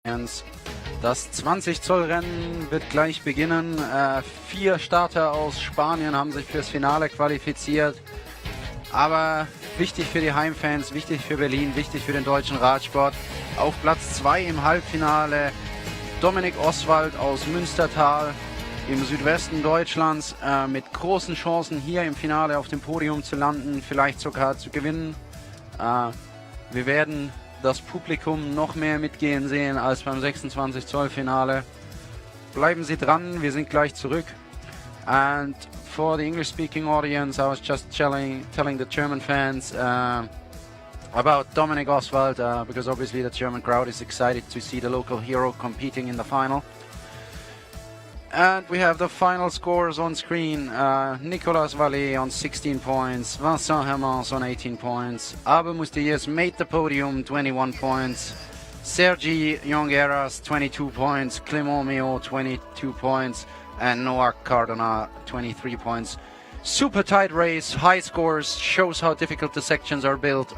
Das 20 Zoll Rennen wird gleich beginnen. 4 Starter aus Spanien haben sich fürs Finale qualifiziert. Aber wichtig für die Heimfans, wichtig für Berlin, wichtig für den deutschen Radsport. Auf Platz 2 im Halbfinale Dominik Oswald aus Münstertal im Südwesten Deutschlands mit großen Chancen hier im Finale auf dem Podium zu landen, vielleicht sogar zu gewinnen. Wir werden das Publikum noch mehr mitgehen sehen als beim 26 Zoll Finale. Bleiben Sie dran, wir sind gleich zurück. And for the English-speaking audience, I was just telling the German fans about Dominik Oswald, because obviously the German crowd is excited to see the local hero competing in the final. And we have the final scores on screen. Nicolas Vallée on 16 points, Vincent Hermans on 18 points, Abel Mustillas made the podium, 21 points, Sergi Jongueras 22 points, Clément Méot 22 points, and Noah Cardona 23 points. Super tight race, high scores, shows how difficult the sections are built.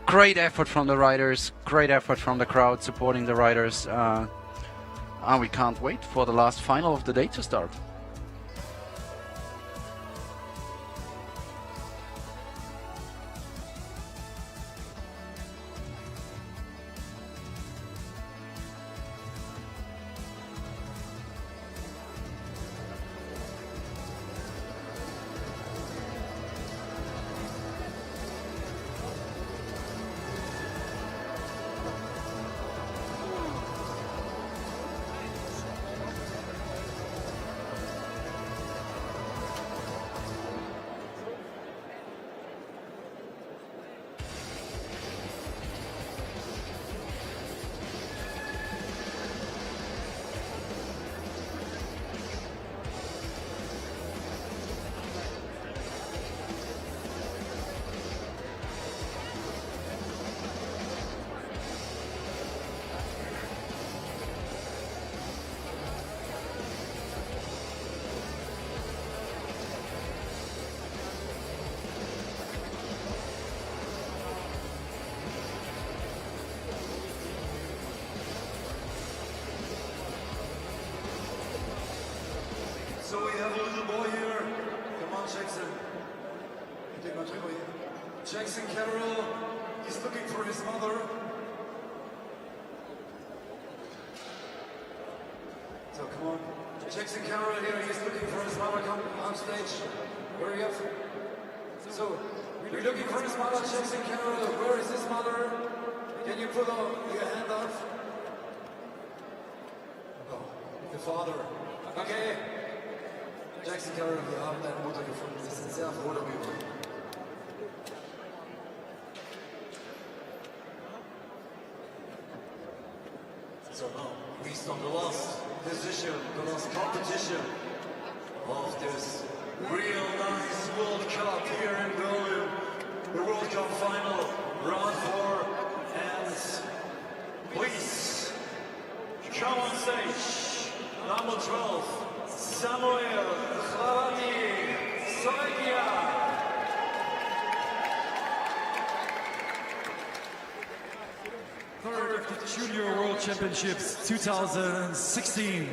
Great effort from the riders, great effort from the crowd supporting the riders. And we can't wait for the last final of the day to start. So we have a little boy here. Come on, Jackson. Jackson Carroll, he's looking for his mother. So come on. Jackson Carroll here, he's looking for his mother. Come on stage. Hurry up. So, we're looking for his mother, Jackson Carroll. Where is his mother? Can you put your hand up? Oh, the father. Okay. Jackson Carroll, wir haben deine Mutter gefunden. Sie sind sehr froh darüber. So now, we start the last position, the last competition of this real nice World Cup here in Berlin. The World Cup final, round 4, and please come on stage, number 12. Samuel Khavati Soigia. Third of the Junior World Championships 2016.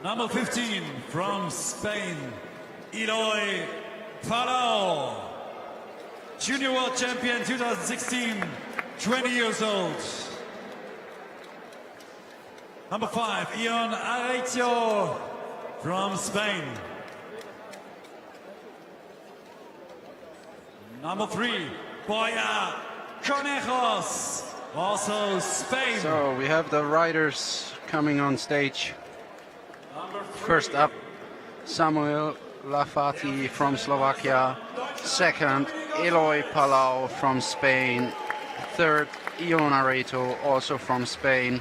Number 15 from Spain, Eloy Palau. Junior World Champion 2016, 20 years old. Number 5, Ion Arecio from Spain. Number 3, Boya Conejos, also Spain. So we have the riders coming on stage. First up, Samuel Lafati from Slovakia. Second, Eloy Palau from Spain. Third, Ion Arecio, also from Spain.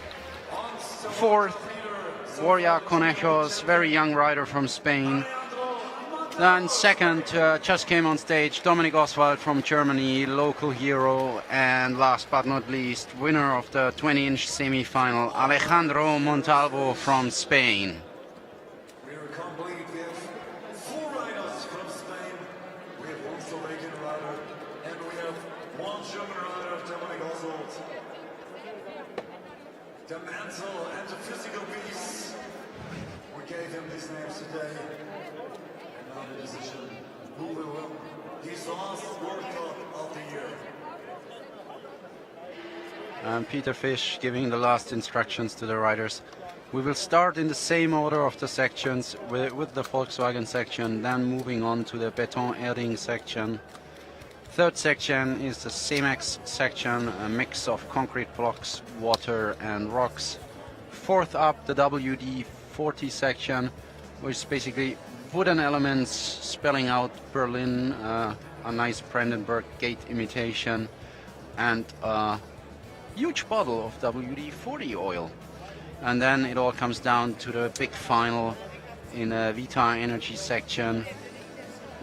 Fourth, Boya Conejos, very young rider from Spain. Then second, just came on stage, Dominik Oswald from Germany, local hero. And last but not least, winner of the 20-inch semi-final, Alejandro Montalvo from Spain. We are complete. We have 4 riders from Spain. We have 1 Slovakian rider, and we have 1 German rider, Dominik Oswald. the mental and the physical beast. We gave him these names today. And now the decision who will win his last World Cup of the year. And Peter Fish giving the last instructions to the riders. We will start in the same order of the sections with the Volkswagen section, then moving on to the Beton Erding section. Third section is the Cemex section, a mix of concrete blocks, water and rocks. Fourth up, the WD-40 section, which is basically wooden elements spelling out Berlin, a nice Brandenburg Gate imitation, and a huge bottle of WD-40 oil. And then it all comes down to the big final in a Vita Energy section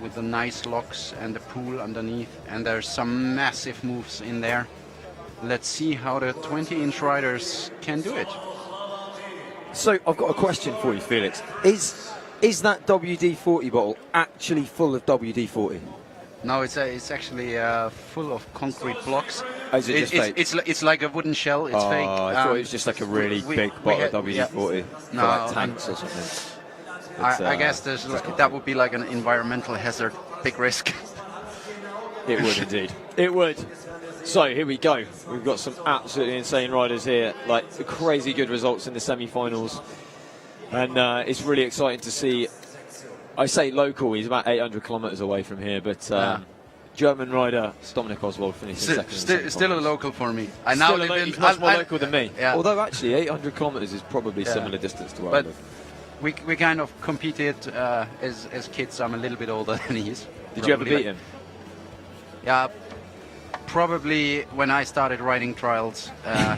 with the nice locks and the pool underneath, and there's some massive moves in there. Let's see how the 20-inch riders can do it. So I've got a question for you, Felix. Is that WD-40 bottle actually full of WD-40? No, it's actually full of concrete blocks. Oh, is it just fake? It's like a wooden shell. It's fake. I thought it was just like a really big bottle of WD-40 for No, like tanks or something. I guess that would be like an environmental hazard, big risk. It would indeed. It would. So here we go. We've got some absolutely insane riders here, like crazy good results in the semi-finals, and it's really exciting to see. I say local, he's about 800 kilometres away from here, but German rider Dominic Oswald finished second. Still a local for me. He's much more local than me. Yeah. Although actually 800 kilometres is probably similar distance to where I live. We kind of competed as kids. I'm a little bit older than he is. Did you ever beat him? Yeah, probably when I started riding trials,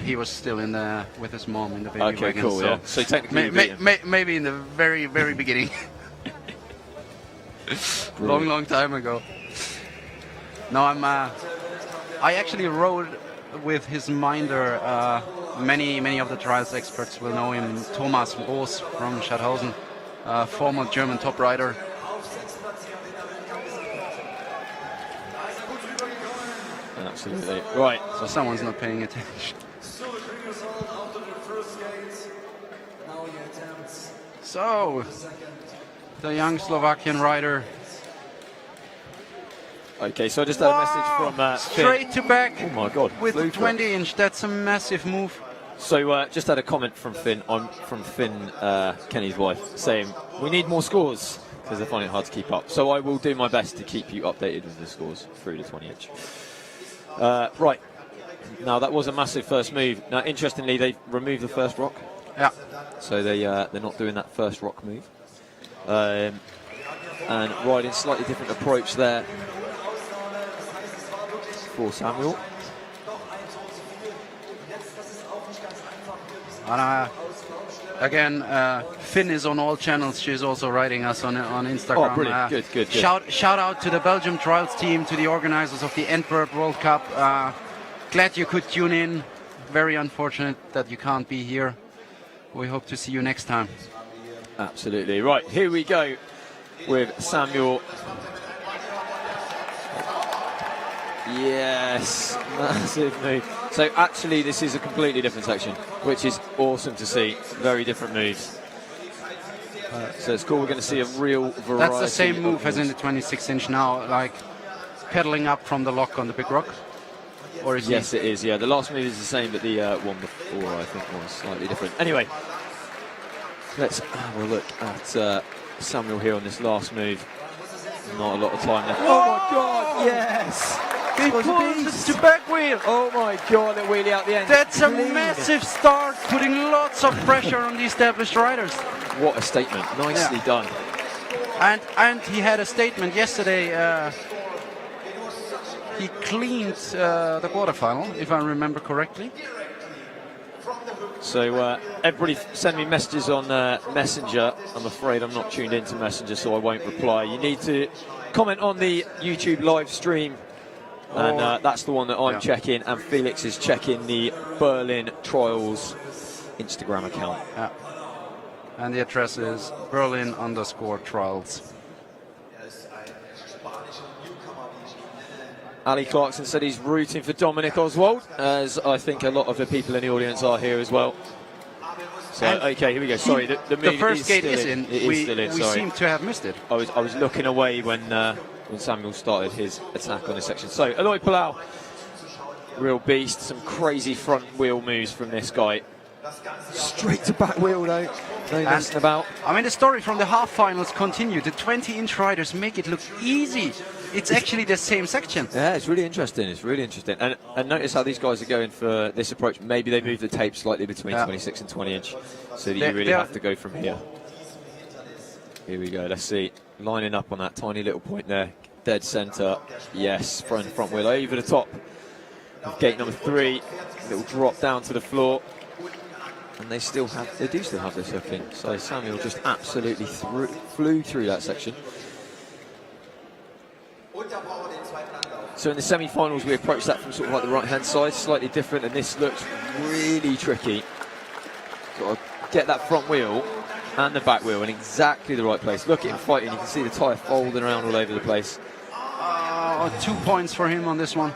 he was still with his mom in the baby wagon. Okay, cool. So, so technically, you beat him. Maybe in the very beginning. long time ago. No, I actually rode with his minder. Many of the trials experts will know him. Thomas Roos from Schaffhausen, former German top rider. Absolutely. Right. So someone's not paying attention. So, the young Slovakian rider. Okay, so I just had a message from straight Finn. to back. Oh my God! With 20-inch, that's a massive move. So just had a comment from Finn, Kenny's wife, saying we need more scores because they're finding it hard to keep up. So I will do my best to keep you updated with the scores through the 20-inch. Right. Now that was a massive first move. Now interestingly, they removed the first rock. Yeah. So they're not doing that first rock move. And riding slightly different approach there for Samuel. And again, Finn is on all channels. She's also writing us on Instagram. Oh, brilliant. Good. Shout out to the Belgium trials team, to the organizers of the Antwerp World Cup. Glad you could tune in. Very unfortunate that you can't be here. We hope to see you next time. Absolutely. Right, here we go with Samuel. Yes, massive move. So actually this is a completely different section, which is awesome to see. Very different moves. So it's cool, we're going to see a real variety. That's the same move as in the 26-inch now, like pedaling up from the lock on the big rock? Or is yes, it is, yeah. The last move is the same, but the one before, I think, was slightly different. Anyway, let's have a look at Samuel here on this last move. Not a lot of time left. Oh my God, yes! He pulls it to back wheel. Oh my God, a wheelie out the end. That's clean. A massive start, putting lots of pressure on the established riders. What a statement, nicely done. And he had a statement yesterday. He cleaned the quarterfinal, if I remember correctly. So everybody send me messages on Messenger. I'm afraid I'm not tuned into Messenger, so I won't reply. You need to comment on the YouTube live stream. And that's the one that I'm checking, and Felix is checking the Berlin Trials Instagram account. Yeah. And the address is Berlin_trials. Ali Clarkson said he's rooting for Dominic Oswald, as I think a lot of the people in the audience are here as well. So, okay, here we go. Sorry, the first gate is in. We seem to have missed it. I was looking away when Samuel started his attack on this section. So, Eloy Palau, real beast. Some crazy front wheel moves from this guy. Straight to back wheel though. No messing about. I mean, the story from the half finals continued. The 20-inch riders make it look easy. It's actually the same section. Yeah, it's really interesting. It's really interesting. And notice how these guys are going for this approach. Maybe they move the tape slightly between 26 and 20 inch, so that you really have to go from here. Here we go. Let's see. Lining up on that tiny little point there. Dead centre. Yes. Front wheel over the top of gate number 3. Little drop down to the floor. And they do still have this hook in. So Samuel just absolutely flew through that section. So in the semi-finals we approached that from sort of like the right-hand side, slightly different, and this looks really tricky. Got to get that front wheel and the back wheel in exactly the right place. Look at him fighting, you can see the tyre folding around all over the place. 2 points for him on this one.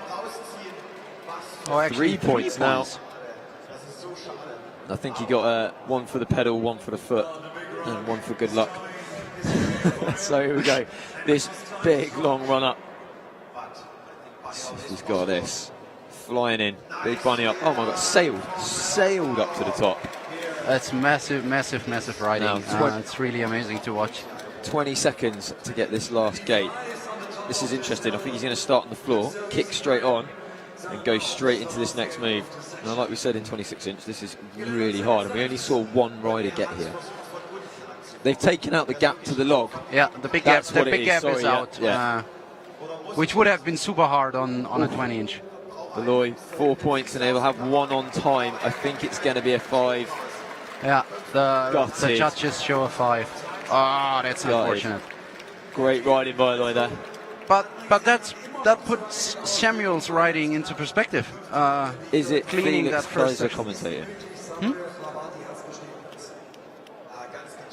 Oh, actually 3 points now. I think he got one for the pedal, one for the foot, and one for good luck. So here we go. This big long run up. He's got this. Flying in. Big bunny up. Oh my God, sailed up to the top. That's massive, massive, massive riding. It's really amazing to watch. 20 seconds to get this last gate. This is interesting. I think he's going to start on the floor, kick straight on, and go straight into this next move. Now, like we said in 26 inch, this is really hard, and we only saw one rider get here. They've taken out the gap to the log. Yeah, the big gap is out. Yeah. Which would have been super hard on a 20-inch. Eloy, 4 points, and they will have one on time. I think it's going to be a 5. Yeah, the judges show a 5. Ah, that's unfortunate. Great riding by Eloy there. But that puts Samuel's riding into perspective. Is it cleaning Felix that first Kaiser commentator?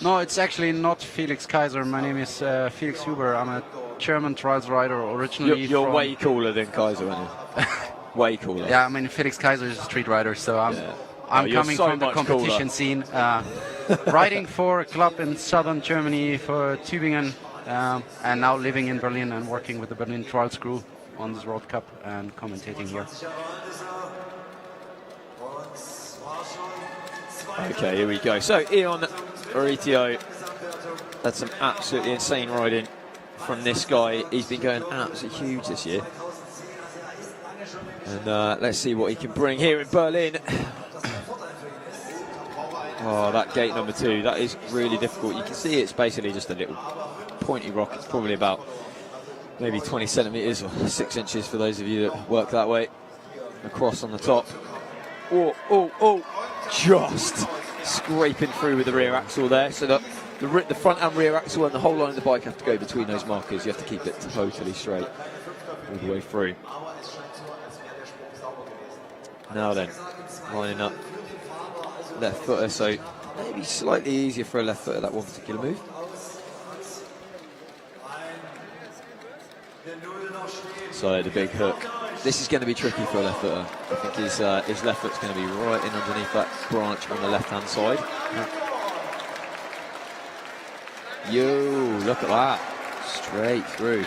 No, it's actually not Felix Kaiser. My name is Felix Huber. I'm a German trials rider originally. You're way cooler than Kaiser, aren't you? Way cooler. Yeah, I mean, Felix Kaiser is a street rider, so I'm coming so from the competition scene. Riding for a club in southern Germany for Tübingen, and now living in Berlin and working with the Berlin Trials crew on this World Cup and commentating here. Okay, here we go. So Ion Oritio had some absolutely insane riding from this guy. He's been going absolutely huge this year. And let's see what he can bring here in Berlin. Oh, that gate number 2, that is really difficult. You can see it's basically just a little pointy rock. It's probably about maybe 20 centimetres or 6 inches for those of you that work that way. Across on the top. Oh, just scraping through with the rear axle there. So that the front and rear axle and the whole line of the bike have to go between those markers. You have to keep it totally straight all the way through. Now then, lining up left footer, so maybe slightly easier for a left footer, that one particular move. So the big hook. This is going to be tricky for a left footer. I think his left foot's going to be right in underneath that branch on the left-hand side. Yo, look at that. Straight through.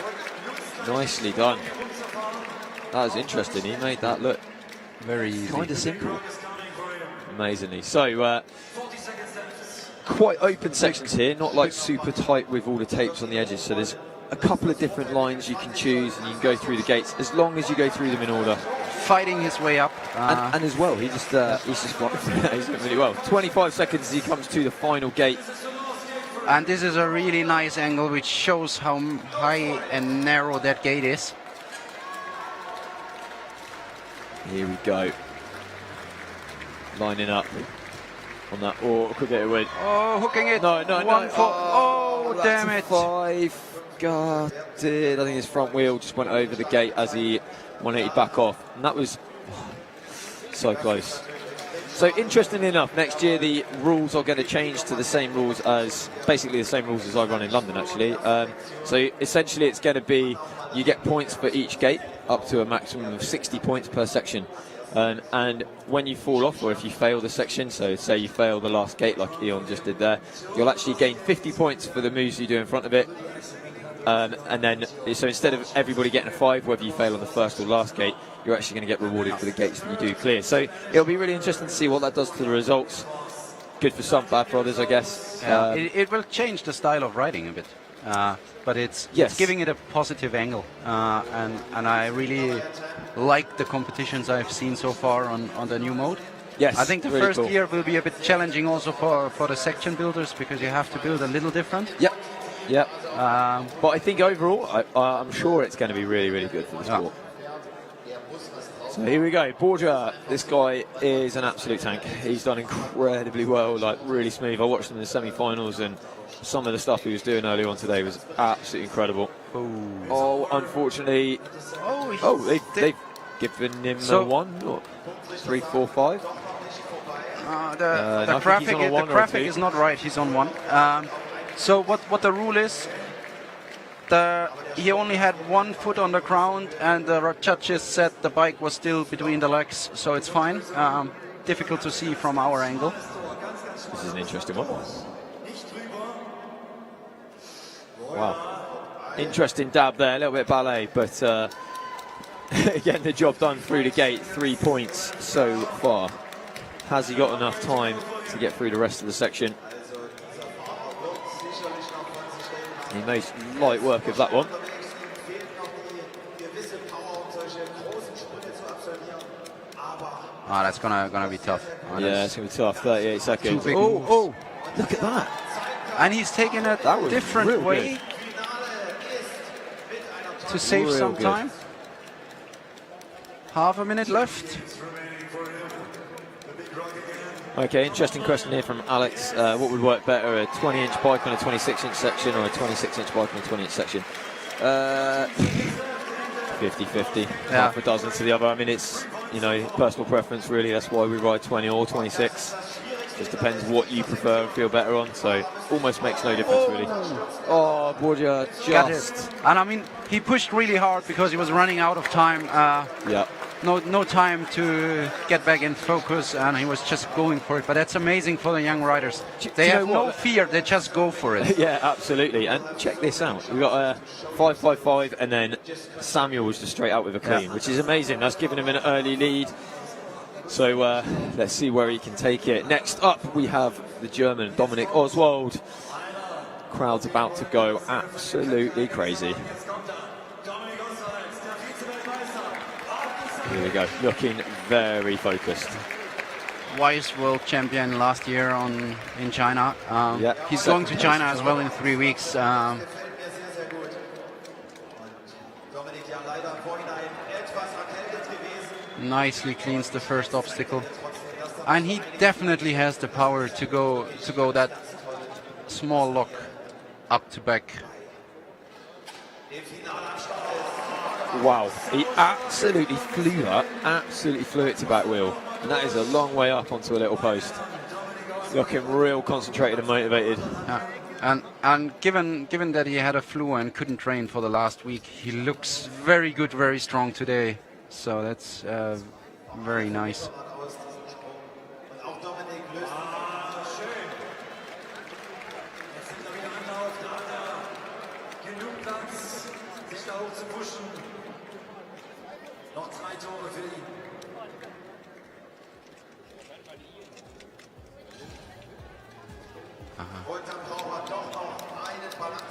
Nicely done. That was interesting. He made that look very easy. Kind of simple. Amazingly. So, quite open sections here, not like super tight with all the tapes on the edges. So there's a couple of different lines you can choose, and you can go through the gates as long as you go through them in order. Fighting his way up, and as well, he's just he's doing really well. 25 seconds as he comes to the final gate. And this is a really nice angle, which shows how high and narrow that gate is. Here we go. Lining up on that. Oh, could get it win. Oh, hooking it. No. Oh, damn it. 5. God, I think his front wheel just went over the gate as he 180 back off. And that was so close. So interestingly enough, next year the rules are going to change to the same rules as, basically the same rules as I run in London actually. So essentially it's going to be, you get points for each gate. up to a maximum of 60 points per section. And when you fall off, or if you fail the section, so say you fail the last gate like Eon just did there, you'll actually gain 50 points for the moves you do in front of it. And then, so instead of everybody getting a 5, whether you fail on the first or last gate, you're actually going to get rewarded for the gates that you do clear. So it'll be really interesting to see what that does to the results. Good for some, bad for others, I guess. It will change the style of riding a bit, but it's giving it a positive angle, and I really like the competitions I've seen so far on the new mode. Yes, I think the really first cool. year will be a bit challenging also for the section builders, because you have to build a little different. Yep. But I think overall, I'm sure it's going to be really, really good for the sport. So here we go, Borja. This guy is an absolute tank. He's done incredibly well, like really smooth. I watched him in the semi-finals, and some of the stuff he was doing earlier on today was absolutely incredible. Oh, unfortunately, they've given him a 1 or 3, 4, 5. The graphic is not right. He's on 1. So what the rule is? He only had 1 foot on the ground, and the judges said the bike was still between the legs, so it's fine. Difficult to see from our angle. This is an interesting one. Wow. Interesting dab there, a little bit of ballet, but again, the job done through the gate. 3 points so far. Has he got enough time to get through the rest of the section? He makes light work of that one. That's gonna be tough. Yeah, it's gonna be tough. 38 seconds. Oh! Look at that! And he's taking a different way to save some time. Half a minute left. Okay, interesting question here from Alex. What would work better, a 20-inch bike on a 26-inch section or a 26-inch bike on a 20-inch section? 50-50, half a dozen to the other. I mean, it's, personal preference really. That's why we ride 20 or 26. Just depends what you prefer and feel better on. So almost makes no difference really. Oh, Borja just. And I mean, he pushed really hard because he was running out of time. No time to get back in focus, and he was just going for it. But that's amazing for the young riders. They have no fear; they just go for it. Yeah, absolutely. And check this out: we've got a 5.55, and then Samuel was just straight out with a clean, which is amazing. That's given him an early lead. So let's see where he can take it. Next up, we have the German Dominic Oswald. Crowd's about to go absolutely crazy. Here we go, looking very focused. Vice world champion last year in China. He's going to China as well in 3 weeks. Nicely cleans the first obstacle, and he definitely has the power to go that small lock up to back. Wow, he absolutely flew it to back wheel, and that is a long way up onto a little post. Looking real concentrated and motivated. And given that he had a flu and couldn't train for the last week, he looks very good, very strong today. So that's very nice.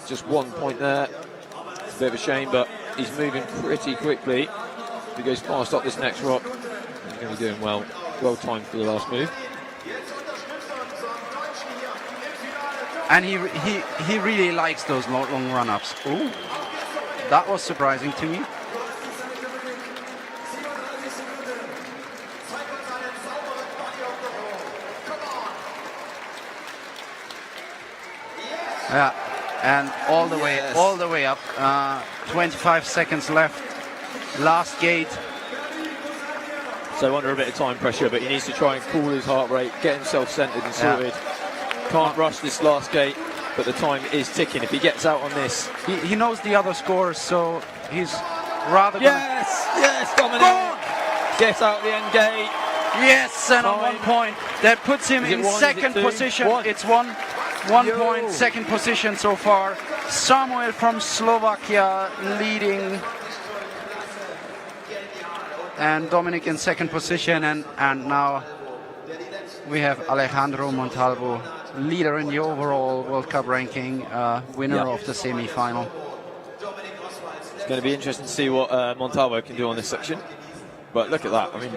Just 1 point there. It's a bit of a shame, but he's moving pretty quickly. If he goes fast up this next rock, he's going to be doing well. Well timed for the last move. And he really likes those long run-ups. Ooh, that was surprising to me. Yeah, and all the way up. 25 seconds left. Last gate. So under a bit of time pressure, but he needs to try and cool his heart rate, get himself centered and sorted. Can't rush this last gate, but the time is ticking. If he gets out on this, he knows the other scores, so he's rather good. Yes, Dominic. Gets out the end gate. Yes, and on 1 Fine. point. That puts him Is it in one? Is it second two? position. One. It's one Yo. point, second position so far. Samuel from Slovakia leading. And Dominic in second position. And now we have Alejandro Montalvo, leader in the overall World Cup ranking, winner of the semi-final. It's going to be interesting to see what Montalvo can do on this section. But look at that. I mean,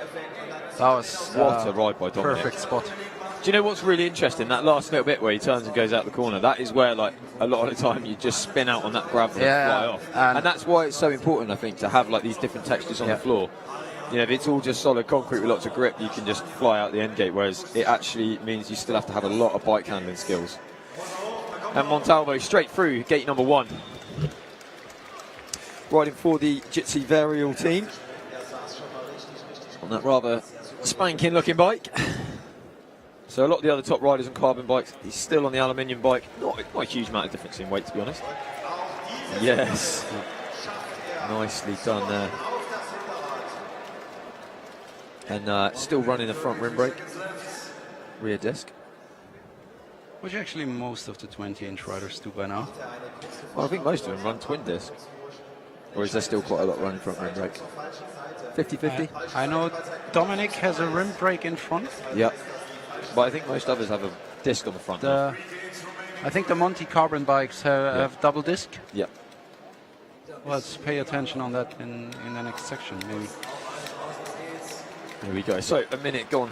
That was what a ride by Dominic. perfect spot. Do you know what's really interesting? That last little bit where he turns and goes out the corner, that is where, like, a lot of the time you just spin out on that grab and fly off. And that's why it's so important, I think, to have like these different textures on the floor. You know, if it's all just solid concrete with lots of grip, you can just fly out the end gate, whereas it actually means you still have to have a lot of bike handling skills. And Montalvo straight through gate number 1. Riding for the Jitsi Varial team on that rather spanking looking bike. So a lot of the other top riders on carbon bikes, he's still on the aluminium bike. Not a huge amount of difference in weight, to be honest. Yes, nicely done there. And still running the front rim brake, rear disc. Which actually most of the 20-inch riders do by now. Well, I think most of them run twin disc. Or is there still quite a lot running front rim brake? 50-50? I know Dominic has a rim brake in front. Yep. But I think most others have a disc on the front. I think the Monty carbon bikes have double disc. Yep. Let's pay attention on that in the next section, maybe. Here we go. So a minute gone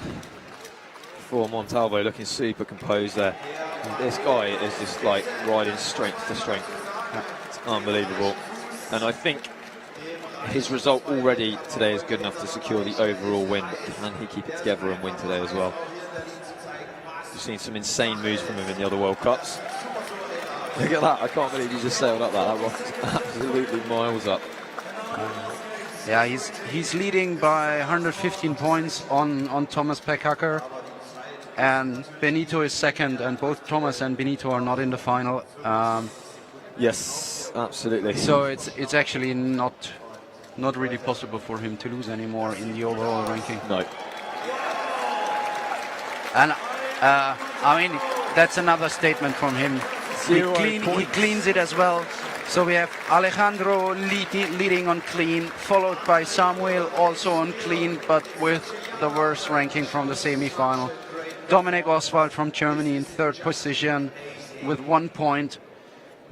for Montalvo, looking super composed there. This guy is just like riding strength to strength. It's unbelievable. And I think his result already today is good enough to secure the overall win. But can he keep it together and win today as well? We've seen some insane moves from him in the other World Cups. Look at that. I can't believe he just sailed up that. That was absolutely miles up. Yeah, he's leading by 115 points on Thomas Pekhacker. And Benito is second, and both Thomas and Benito are not in the final. Yes, absolutely. So it's actually not really possible for him to lose anymore in the overall ranking. No. And I mean, that's another statement from him. He cleans it as well. So we have Alejandro leading on clean, followed by Samuel also on clean, but with the worst ranking from the semi-final. Dominic Oswald from Germany in third position with 1 point.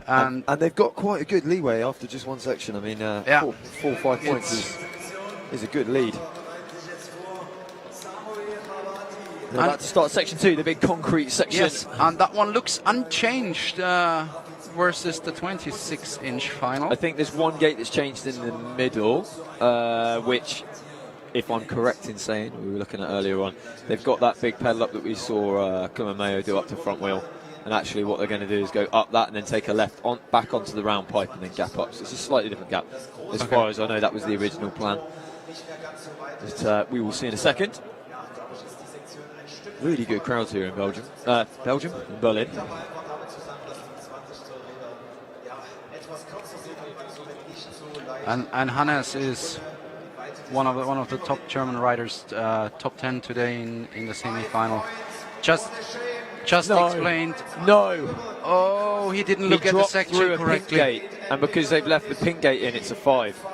And they've got quite a good leeway after just one section. I mean, 4 or 5 points is a good lead. We're about to start section 2, the big concrete section. Yes, and that one looks unchanged versus the 26-inch final. I think there's one gate that's changed in the middle, which, if I'm correct in saying, we were looking at earlier on, they've got that big pedal up that we saw Kumamayo do up to front wheel. And actually what they're going to do is go up that and then take a left back onto the round pipe and then gap up. So it's a slightly different gap. As far as I know, that was the original plan. But, we will see in a second. Really good crowds here in Belgium. In Berlin. And Hannes is one of the top German riders, top 10 today in the semi-final. Just explained. No. Oh, he didn't look at the section correctly. Pink gate, and because they've left the pink gate in, it's a 5.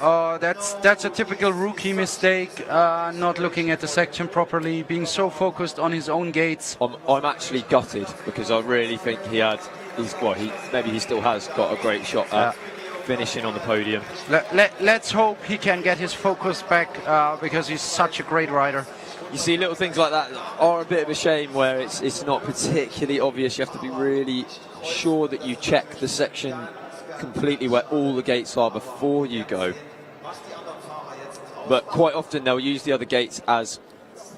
Oh, that's a typical rookie mistake. Not looking at the section properly, being so focused on his own gates. I'm actually gutted because I really think maybe he still has got a great shot at finishing on the podium. Let's hope he can get his focus back because he's such a great rider. You see little things like that are a bit of a shame where it's not particularly obvious. You have to be really sure that you check the section completely where all the gates are before you go. But quite often they'll use the other gates as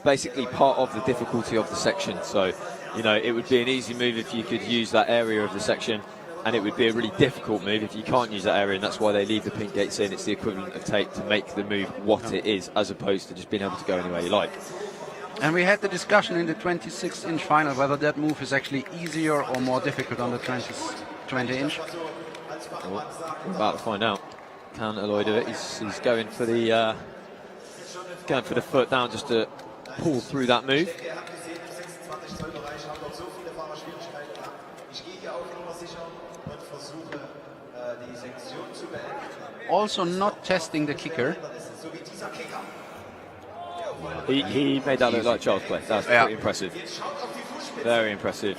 basically part of the difficulty of the section. So, you know, it would be an easy move if you could use that area of the section, and it would be a really difficult move if you can't use that area, and that's why they leave the pink gates in. It's the equivalent of tape to make the move what it is, as opposed to just being able to go anywhere you like. And we had the discussion in the 26-inch final whether that move is actually easier or more difficult on the 20-inch. Well, we're about to find out. Can Eloy do it? He's going for the foot down just to pull through that move. Also not testing the kicker. He made that look like child's play. That's pretty impressive. Very impressive.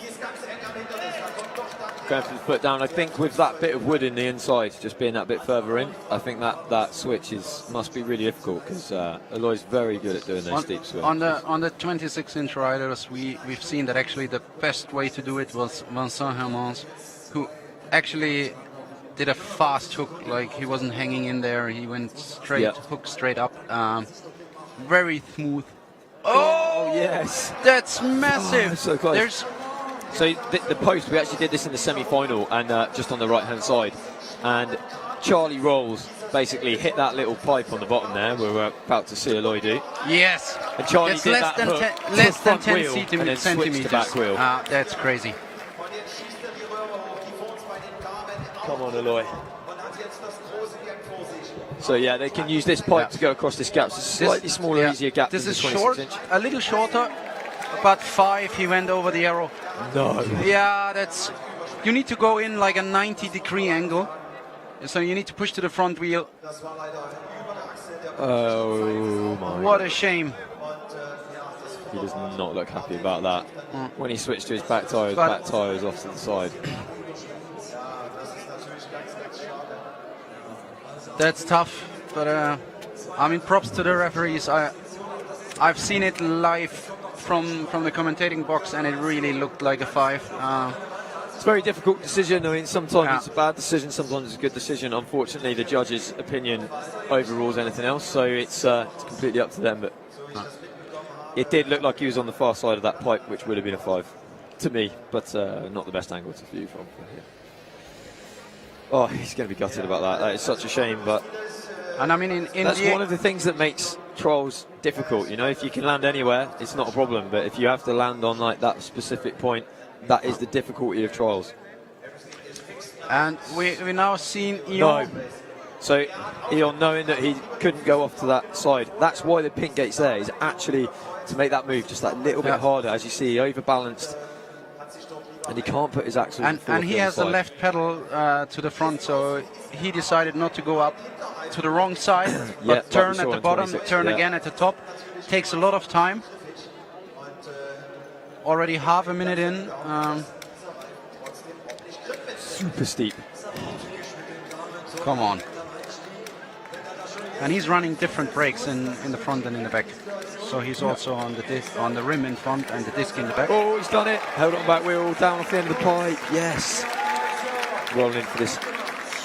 Going for the foot down. I think with that bit of wood in the inside, just being that bit further in, I think that switch must be really difficult, because Eloy's very good at doing those steep swings. On the 26-inch riders, we've seen that actually the best way to do it was Vincent Hermans, who actually did a fast hook, like he wasn't hanging in there. He went straight, hook straight up. Very smooth. Oh yes, that's massive. Oh, so close. So the post, we actually did this in the semi-final, and just on the right-hand side, and Charlie Rolls basically hit that little pipe on the bottom there, where we're about to see Eloy do. Yes. And Charlie that's did less that than hook less to than front 10 wheel and then centimeters. switched to back wheel. That's crazy. Come on, Eloy. So yeah, they can use this pipe to go across this gap. It's a slightly smaller, easier gap. This than is the 26 short, inch. a little shorter, but 5. He went over the arrow. No. Yeah, you need to go in like a 90-degree angle. So you need to push to the front wheel. Oh my. What a shame. He does not look happy about that. When he switched to his back tyre was off to the side. That's tough, but I mean, props to the referees. I've seen it live from the commentating box, and it really looked like a 5. It's a very difficult decision. I mean, sometimes it's a bad decision, sometimes it's a good decision. Unfortunately, the judge's opinion overrules anything else, so it's completely up to them. But it did look like he was on the far side of that pipe, which would have been a 5 to me, but not the best angle to view from here. Oh, he's going to be gutted about that. That is such a shame, but and I mean, that's one of the things that makes trials difficult. You know, if you can land anywhere, it's not a problem. But if you have to land on like that specific point, that is the difficulty of trials. And we now seen Ion. No. So Ion, knowing that he couldn't go off to that side, that's why the pink gate's there. Is actually to make that move just that little bit harder. As you see, he overbalanced. And he can't put his axle and he has the left pedal to the front, so he decided not to go up to the wrong side, but turn at the bottom, turn again at the top. Takes a lot of time. Already half a minute in. Super steep. Come on. And he's running different brakes in the front and in the back. So he's also on the rim in front and the disc in the back. Oh, he's done it. Held on back wheel, down off the end of the pipe. Yes. Rolling in for this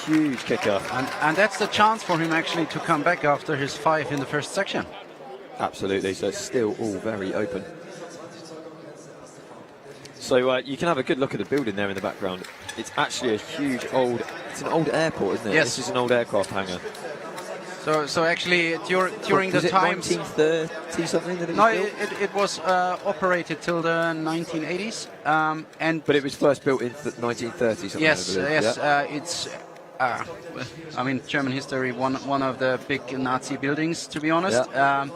huge kicker. And that's the chance for him actually to come back after his 5 in the first section. Absolutely. So it's still all very open. So you can have a good look at the building there in the background. It's actually it's an old airport, isn't it? Yes. This is an old aircraft hangar. So actually during the time 1930 something that it was no, built? it was operated till the 1980s, but it was first built in 1930 something. Yes, I believe. yes, Yeah. it's. I mean, German history, one of the big Nazi buildings, to be honest. Yeah.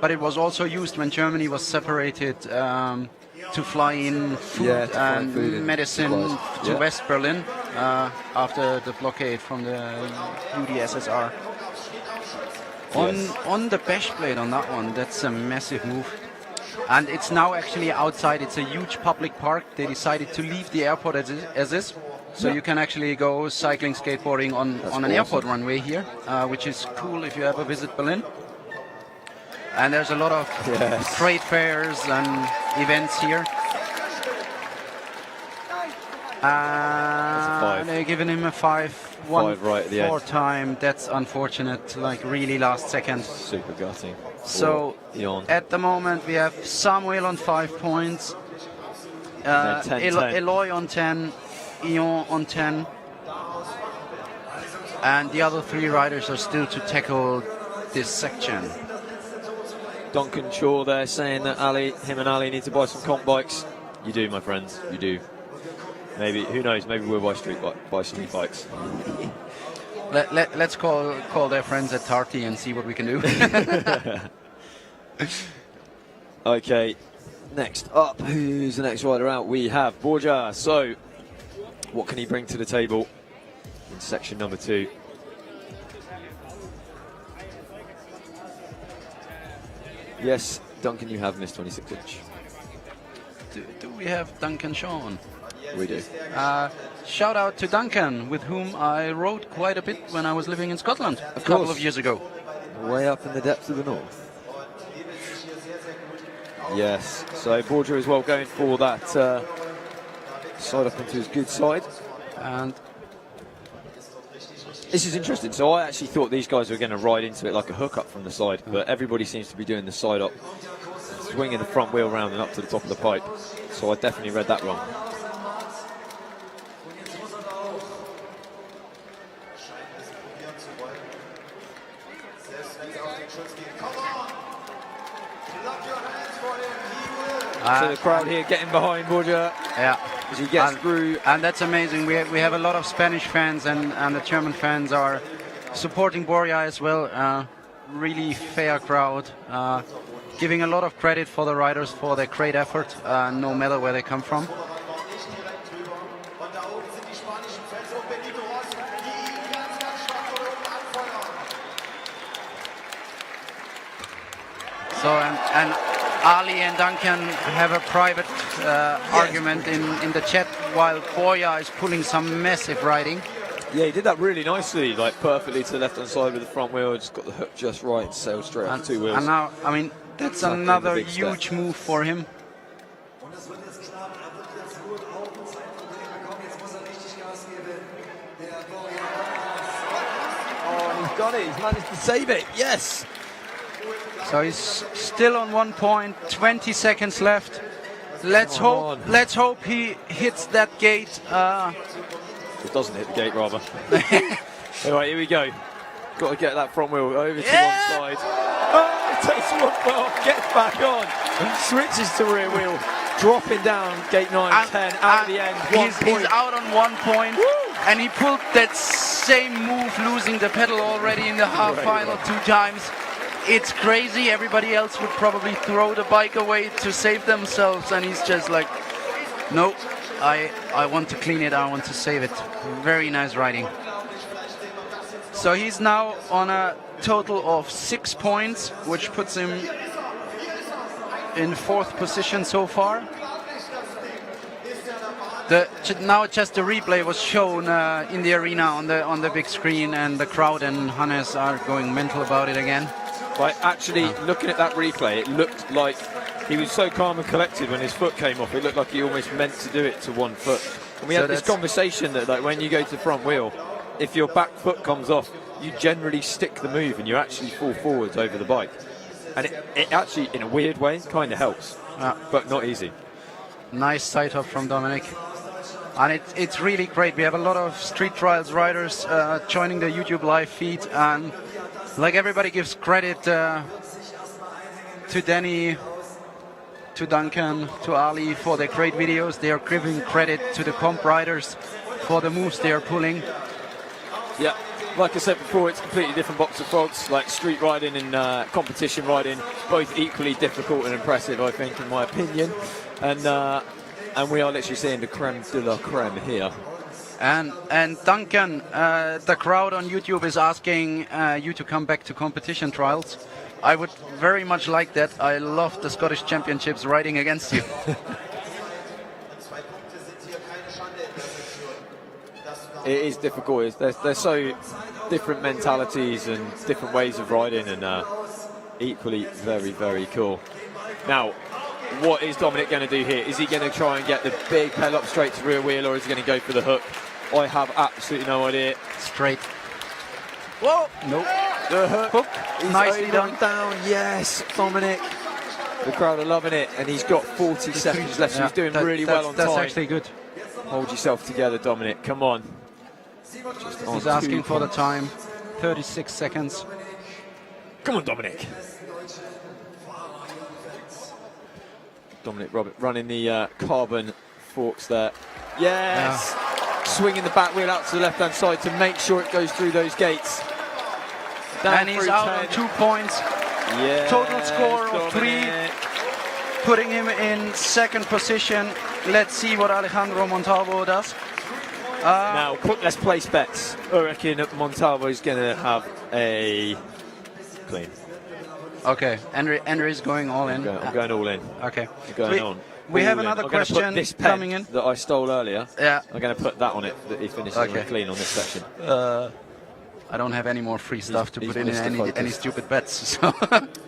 But it was also used when Germany was separated to fly in food and medicine to West Berlin after the blockade from the UdSSR. On the bash plate on that one, that's a massive move. And it's now actually outside. It's a huge public park. They decided to leave the airport as is. So you can actually go cycling, skateboarding on an airport runway here, which is cool if you ever visit Berlin. And there's a lot of trade fairs and events here. They're giving him a 5. 5 right at the end. 4 time. That's unfortunate. Like really last second. Super gutting. So at the moment we have Samuel on 5 points. 10, Eloy on 10. Ion on 10. And the other 3 riders are still to tackle this section. Duncan Shaw there saying that him and Ali need to buy some comp bikes. You do, my friends, you do. Maybe, who knows, maybe we'll buy street bikes. Let's call their friends at Tarty and see what we can do. Okay, next up, who's the next rider out? We have Borja. So, what can he bring to the table in section number 2? Yes, Duncan, you have Miss 26-inch. Do we have Duncan Sean? We do. Shout out to Duncan, with whom I rode quite a bit when I was living in Scotland a couple of years ago. Way up in the depths of the north. Yes, so Borja as well going for that side up into his good side. And this is interesting. So I actually thought these guys were going to ride into it like a hook up from the side, but everybody seems to be doing the side up, swinging the front wheel round and up to the top of the pipe. So I definitely read that wrong. So the crowd here getting behind Borja. Yeah. As he gets through. And that's amazing. We have a lot of Spanish fans, and the German fans are supporting Borja as well. Really fair crowd. Giving a lot of credit for the riders for their great effort, no matter where they come from. So and Ali and Duncan have a private argument in the chat while Borja is pulling some massive riding. Yeah, he did that really nicely, like perfectly to the left-hand side with the front wheel, just got the hook just right and sailed straight on 2 wheels. And now, I mean, that's another huge move for him. Oh, he's got it, he's managed to save it, yes! So he's still on 1 point, 20 seconds left. Let's hope he hits that gate. It doesn't hit the gate, rather. Alright, here we go. Got to get that front wheel over to one side. Oh, takes one foot off, gets back on, switches to rear wheel, dropping down gate 9, 10, out of the end. He's out on 1 point. Woo! And he pulled that same move, losing the pedal already in the half final 2 times. It's crazy. Everybody else would probably throw the bike away to save themselves, and he's just like, no, I want to clean it, I want to save it. Very nice riding. So he's now on a total of 6 points, which puts him in 4th position so far. Now just the replay was shown in the arena on the big screen, and the crowd and Hannes are going mental about it again. Right, actually, looking at that replay, it looked like he was so calm and collected when his foot came off. It looked like he almost meant to do it to 1 foot. And we had this conversation that, like, when you go to the front wheel, if your back foot comes off, you generally stick the move and you actually fall forwards over the bike. And it actually, in a weird way, kind of helps, but not easy. Nice side hop from Dominic. And it's really great. We have a lot of Street Trials riders joining the YouTube live feed, and like everybody gives credit to Danny, to Duncan, to Ali for their great videos. They are giving credit to the comp riders for the moves they are pulling. Yeah, like I said before, it's a completely different box of frogs. Like street riding and competition riding, both equally difficult and impressive, I think, in my opinion. And we are literally seeing the creme de la creme here. And Duncan, the crowd on YouTube is asking you to come back to competition trials. I would very much like that. I love the Scottish Championships riding against you. It is difficult. There's so different mentalities and different ways of riding, and equally very, very cool. Now, what is Dominic going to do here? Is he going to try and get the big pedal up straight to rear wheel, or is he going to go for the hook? I have absolutely no idea. Straight. Whoa! Nope. The hook. He's nicely done. Down. Yes, Dominic. The crowd are loving it, and he's got 40 seconds left. So he's doing really well on time. That's actually good. Hold yourself together, Dominic. Come on. He's asking for the time. 36 seconds. Come on, Dominic. Dominic Robert running the carbon forks there. Yes! swinging the back wheel out to the left-hand side to make sure it goes through those gates. Down And he's through out 10. on 2 points. Yeah, Total score of 3, dominant. putting him in second position. Let's see what Alejandro Montalvo does. Now, let's place bets. I reckon Montalvo's going to have a clean. Okay, Andre is going all in. I'm going all in. Okay. I'm going on. We have All in. another I'm gonna put question this pen coming in. that I stole earlier. Yeah. I'm going to put that on it, that he finishes Okay. with a clean on this section. I don't have any more free stuff to he's put in Mr. any Focus. stupid bets. So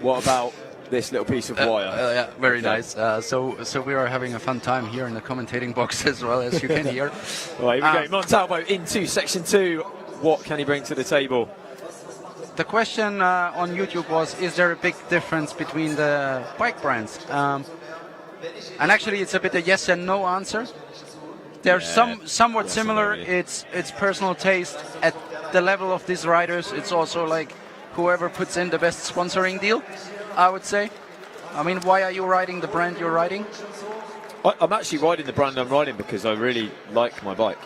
What about this little piece of wire? yeah, very Okay. nice. So we are having a fun time here in the commentating box as well, as you can hear. Right, here we go. Montalvo into section 2. What can he bring to the table? The question on YouTube was, is there a big difference between the bike brands? And actually, it's a bit a yes and no answer. They're somewhat yes similar. and no, really. It's personal taste at the level of these riders. It's also like whoever puts in the best sponsoring deal, I would say. I mean, why are you riding the brand you're riding? I'm actually riding the brand I'm riding because I really like my bike.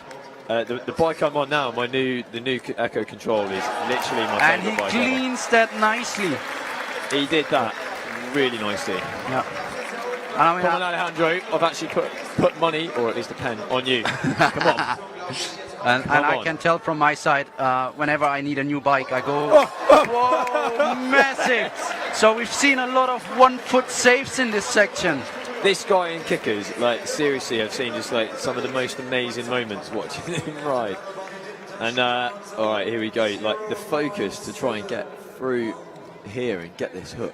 The bike I'm on now, the new Echo Control, is literally my And favourite he bike ever. cleans that nicely. He did that really nicely. Yeah. And I mean, Come on, Alejandro, I've actually put money, or at least a pen, on you. Come on. and I on. can tell from my side, whenever I need a new bike, I go, whoa, massive. So we've seen a lot of 1-foot saves in this section. This guy in kickers, like seriously, I've seen just like some of the most amazing moments watching him ride. And all right, here we go. Like the focus to try and get through here and get this hook.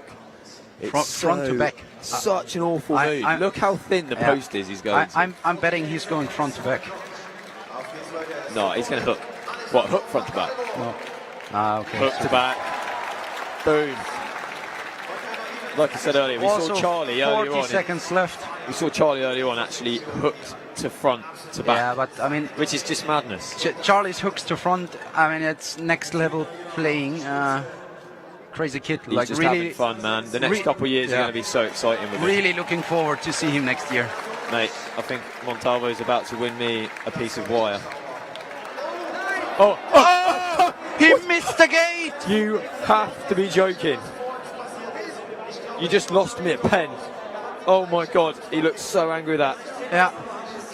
It's Front to back. Such an awful move. Look how thin the post is he's going to. I'm betting he's going front to back. No, he's going to hook. What, hook front to back? No. Okay. Hook to back. Boom. Like I said earlier, we Also, saw Charlie earlier 40 on. seconds left. We saw Charlie earlier on actually hooked to front to back. Yeah, but I mean, which is just madness. Charlie's hooks to front. I mean, it's next level playing. Crazy kid. He's like just really having fun, man. The next couple of years are going to be so exciting with him. Really looking forward to see him next year. Mate, I think Montalvo is about to win me a piece of wire. Oh, he missed the gate! You have to be joking. You just lost me a pen. Oh my God, he looks so angry with that. Yeah.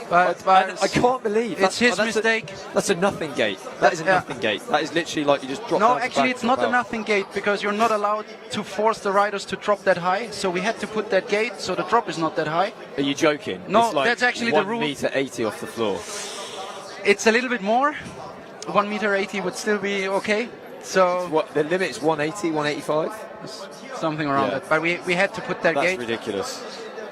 But I can't believe it's his that's mistake. That's a nothing gate. That is a nothing gate. That is literally like you just drop. No, down to actually, back, it's not drop a out. nothing gate because you're not allowed to force the riders to drop that high. So we had to put that gate so the drop is not that high. Are you joking? No, it's like that's actually the rule. 1.80 off the floor. It's a little bit more. 1.80 m would still be okay. So What the limit's 180, 185? something around Yeah. that. But we had to put that That's gate. ridiculous.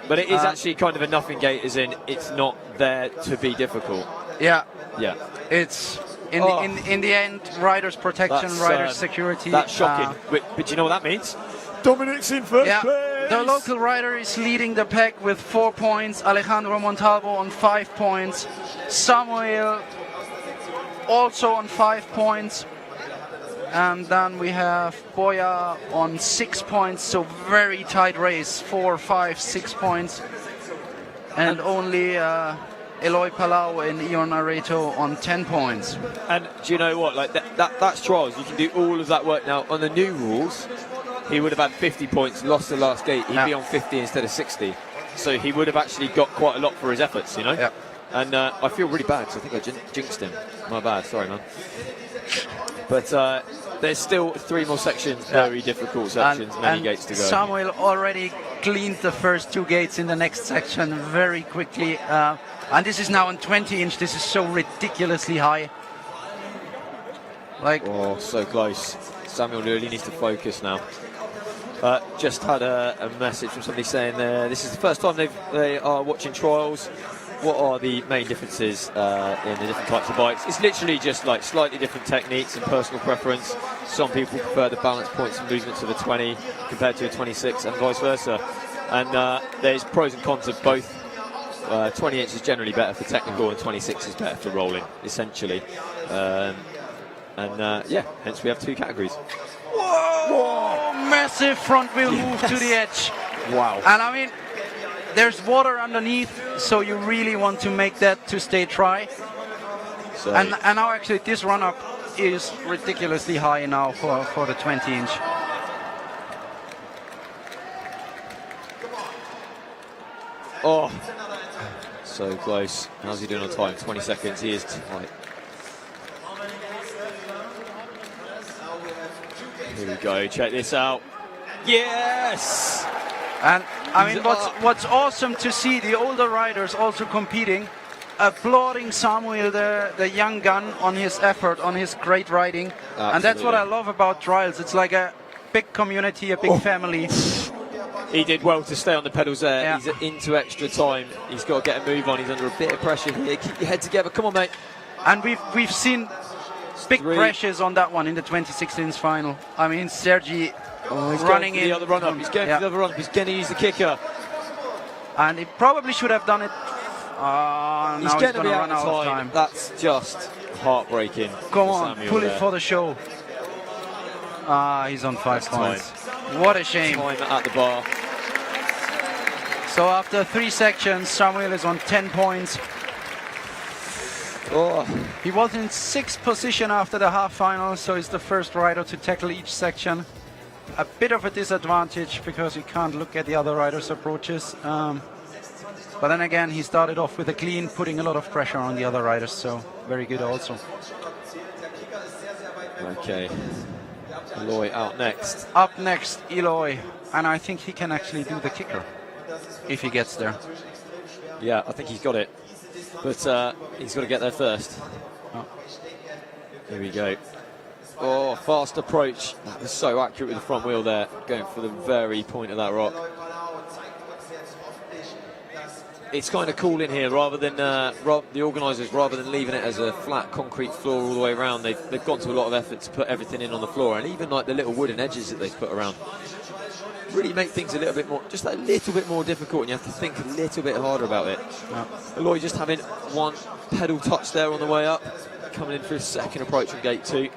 But it is actually kind of a nothing gate, as in it's not there to be difficult. Yeah. Yeah. It's in Oh. in the end, riders protection, That's, riders security. That's shocking. But you know what that means? Dominic's in first Yeah, place. the local rider is leading the pack with 4 points. Alejandro Montalvo on 5 points. Samuel also on 5 points. And then we have Boya on 6 points. So very tight race. 4, 5, 6 points. And only Eloy Palau and Ion Areto on 10 points. And do you know what? Like that's trials. You can do all of that work now. On the new rules, he would have had 50 points, lost the last gate. He'd be on 50 instead of 60. So he would have actually got quite a lot for his efforts, you know? Yeah. And I feel really bad because I think I jinxed him. My bad. Sorry, man. But there's still 3 more sections, very difficult sections, many gates to go. Samuel already cleaned the first 2 gates in the next section very quickly. And this is now on 20 inch. This is so ridiculously high. Like, oh, so close. Samuel really needs to focus now. Just had a message from somebody saying this is the first time they are watching trials. What are the main differences in the different types of bikes? It's literally just like slightly different techniques and personal preference. Some people prefer the balance points and movements of a 20 compared to a 26 and vice versa. And there's pros and cons of both. 20 inch is generally better for technical and 26 is better for rolling, essentially. Yeah, hence we have 2 categories. whoa, massive front wheel move to the edge. Wow. And I mean, there's water underneath, so you really want to make that to stay dry. So And now actually this run-up is ridiculously high now for the 20-inch. oh, so close. How's he doing on time? 20 seconds. He is tight. Here we go. Check this out. Yes! And I mean, what's awesome to see the older riders also competing, applauding Samuel, the young gun, on his effort, on his great riding. Absolutely. And that's what I love about trials. It's like a big community, a big family. He did well to stay on the pedals there. Yeah. He's into extra time. He's got to get a move on. He's under a bit of pressure here. Keep your head together. Come on, mate. And we've seen big pressures on that one in the 2016 final. I mean, Sergi running in. The other run-up. He's going for the other run-up. He's going to use the kicker. And he probably should have done it. Now he's going to run out of time. That's just heartbreaking. Come on, pull it for the show. He's on 5 points. What a shame. Time at the bar. So after 3 sections, Samuel is on 10 points. Oh, He was in 6th position after the half final, so he's the first rider to tackle each section. A bit of a disadvantage because you can't look at the other riders' approaches. But then again, he started off with a clean, putting a lot of pressure on the other riders, so very good also. okay. Eloy out next. Up next, Eloy, and I think he can actually do the kicker if he gets there. Yeah, I think he's got it. But he's got to get there first. Oh. Here we go. Oh, fast approach. That was so accurate with the front wheel there, going for the very point of that rock. It's kind of cool in here, rather than the organisers, rather than leaving it as a flat concrete floor all the way around, they've gone to a lot of effort to put everything in on the floor, and even like the little wooden edges that they've put around really make things a little bit more, just a little bit more difficult, and you have to think a little bit harder about it. Yeah. Eloy just having one pedal touch there on the way up, coming in for his second approach on gate 2.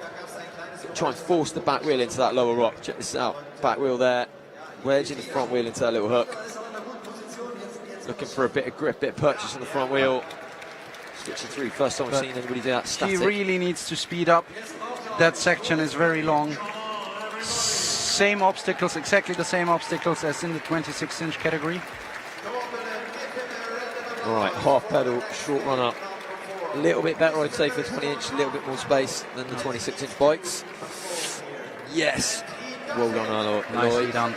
Try and force the back wheel into that lower rock. Check this out, back wheel there, wedging the front wheel into that little hook. Looking for a bit of grip, bit of purchase on the front wheel. Switching through, first time I've seen anybody do that static. He really needs to speed up. That section is very long. Same obstacles, exactly the same obstacles as in the 26-inch category. All right, half pedal, short run up. A little bit better, I'd say, for 20-inch, a little bit more space than the 26-inch bikes. Yes. Well done, Eloy. Nicely done.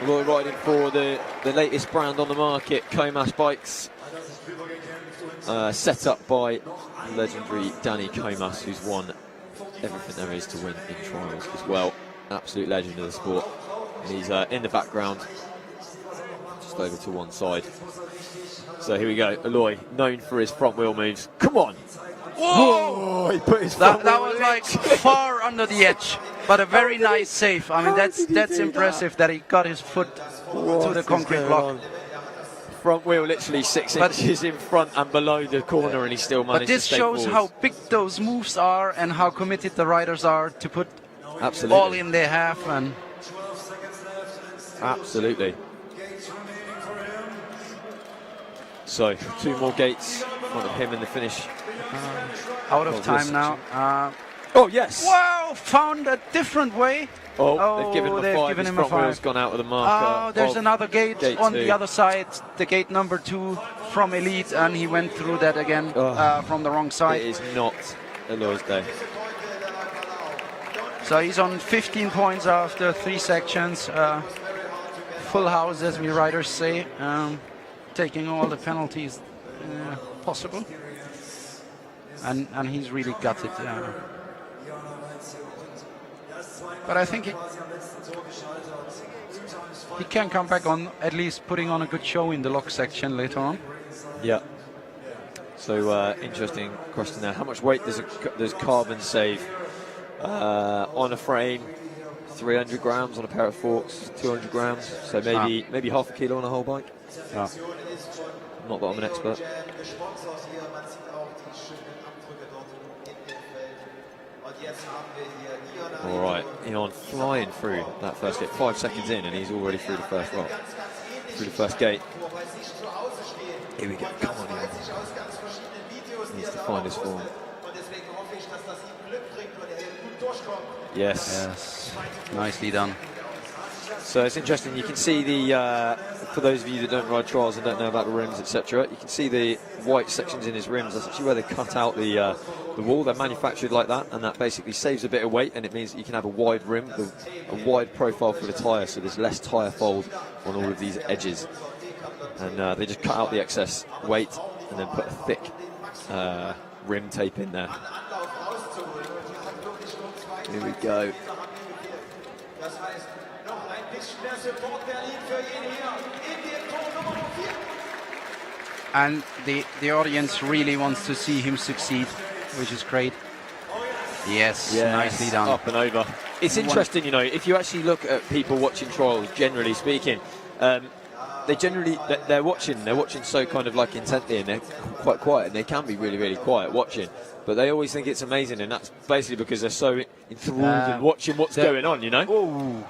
Eloy riding for the latest brand on the market, Comas bikes. Set up by legendary Danny Comas, who's won everything there is to win in trials as well. Absolute legend of the sport. And he's in the background, just over to one side. So here we go, Eloy, known for his front wheel moves. Come on! Whoa! He put his That was like far under the edge, but a very nice save. I mean, that's impressive that he got his foot to the concrete block. Front wheel literally 6 inches in front and below the corner, and he still managed to stay forwards. But this shows how big those moves are and how committed the riders are to put Absolutely. all in they have. And absolutely. So 2 more gates in front of him in the finish. Out of time now. Oh yes! Wow, found a different way. Oh, they've given him a 5. His front wheel's gone out of the marker. Oh, there's another gate on 2. the other side, the gate number 2 from Elite, and he went through that again from the wrong side. It is not Eloy's day. So he's on 15 points after 3 sections. Full house, as we riders say, taking all the penalties possible. And he's really got it. But I think he can come back on, at least putting on a good show in the lock section later on. Yeah. So interesting question there. How much weight does carbon save on a frame? 300 grams on a pair of forks, 200 grams. So maybe half a kilo on a whole bike. Yeah. Not that I'm an expert. All right, Ion flying through that first gate. 5 seconds in, and he's already through the first rock, through the first gate. Here we go. Come on, Ion. Needs to find his form. Yes. Yes, nicely done. So it's interesting. You can see the, for those of you that don't ride trials and don't know about the rims, etc., you can see the white sections in his rims. That's actually where they cut out the wall. They're manufactured like that, and that basically saves a bit of weight, and it means that you can have a wide rim, a wide profile for the tyre, so there's less tyre fold on all of these edges. And they just cut out the excess weight and then put a thick rim tape in there. Here we go. And the audience really wants to see him succeed, which is great. Yes, nicely done. Up and over. It's interesting, you know, if you actually look at people watching trials, generally speaking, they're watching so kind of like intently, and they're quite quiet, and they can be really, really quiet watching. But they always think it's amazing, and that's basically because they're so enthralled in watching what's going on, you know? Whoa.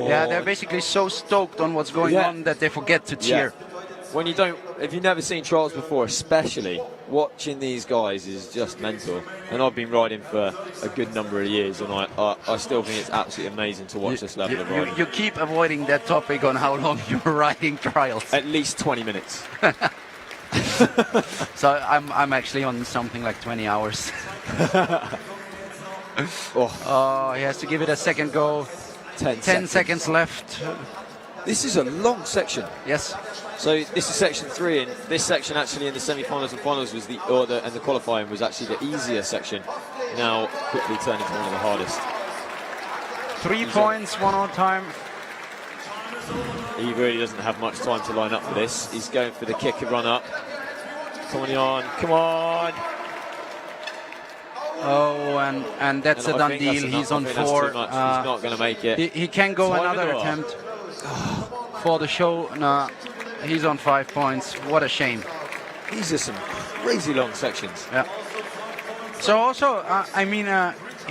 Yeah, they're basically so stoked on what's going on that they forget to cheer. Yeah. When you don't, if you've never seen trials before, especially, watching these guys is just mental. And I've been riding for a good number of years, and I still think it's absolutely amazing to watch this level of riding. You keep avoiding that topic on how long you're riding trials. At least 20 minutes. So I'm actually on something like 20 hours. Oh, he has to give it a second go. 10 seconds left. This is a long section. Yes. So this is section 3, and this section actually in the semi-finals and finals was and the qualifying was actually the easier section. Now quickly turning to one of the hardest. 3 points, 1 more time. He really doesn't have much time to line up for this. He's going for the kick and run up. Come on. Oh, and that's a done deal. He's on 4. He's not going to make it. He can go another attempt for the show. No, he's on 5 points. What a shame. These are some crazy long sections. Yeah. So also, I mean,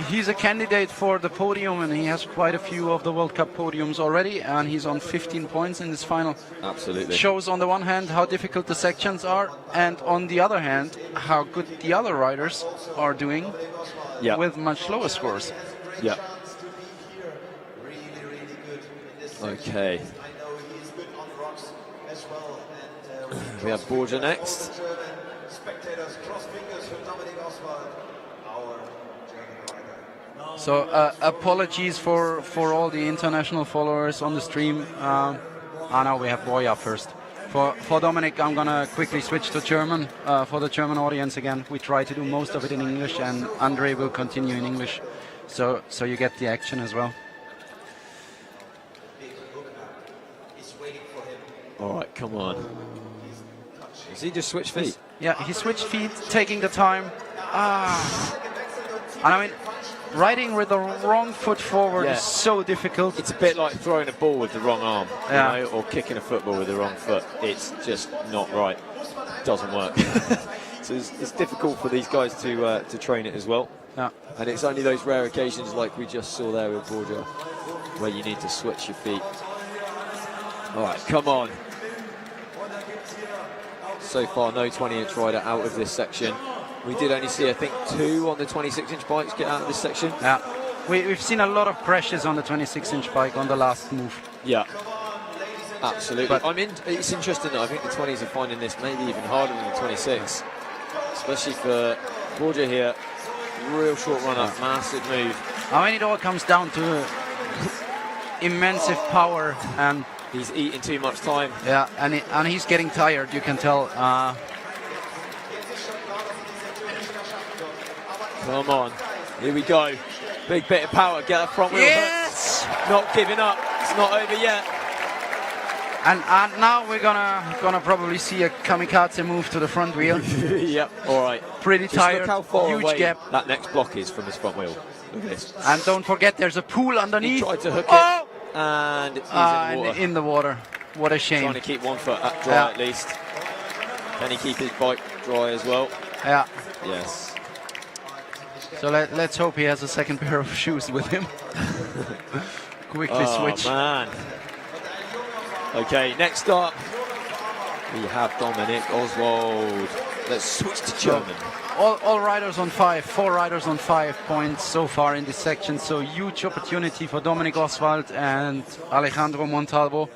he's a candidate for the podium, and he has quite a few of the World Cup podiums already, and he's on 15 points in this final. Absolutely. Shows on the one hand how difficult the sections are, and on the other hand how good the other riders are doing with much lower scores. Yeah. Okay. We have Borja next. So apologies for all the international followers on the stream. Now we have Borja first. For Dominic, I'm gonna quickly switch to German for the German audience again. We try to do most of it in English, and Andre will continue in English, so you get the action as well. All right, come on. Does he just switch feet? Yeah, he switched feet, taking the time. And I mean, riding with the wrong foot forward is so difficult. It's a bit like throwing a ball with the wrong arm, you know, or kicking a football with the wrong foot. It's just not right. It doesn't work. So it's difficult for these guys to train it as well. Yeah. And it's only those rare occasions like we just saw there with Borja where you need to switch your feet. All right, come on. So far, no 20-inch rider out of this section. We did only see, I think, 2 on the 26-inch bikes get out of this section. Yeah, we've seen a lot of crashes on the 26-inch bike on the last move. Yeah, absolutely. But it's interesting that I think the 20s are finding this maybe even harder than the 26, especially for Borja here. Real short run up, massive move. I mean, it all comes down to immense power, and he's eating too much time. Yeah, and he's getting tired, you can tell. Come on, here we go. Big bit of power, get a front wheel. Yes! Hook. Not giving up, it's not over yet. And now we're gonna probably see a kamikaze move to the front wheel. Yep, all right. Pretty tired, look how far huge away gap. That next block is from his front wheel. Look at this. And don't forget, there's a pool underneath. He tried to hook it, and he's in the water. In the water. What a shame. Trying to keep one foot dry at least. Can he keep his bike dry as well? Yeah. Yes. So let's hope he has a second pair of shoes with him. Quickly switch. Oh man. Okay, next up We have Dominic Oswald. Let's switch to German. All riders on 5, 4 riders on 5 points so far in this section. So huge opportunity for Dominic Oswald and Alejandro Montalvo.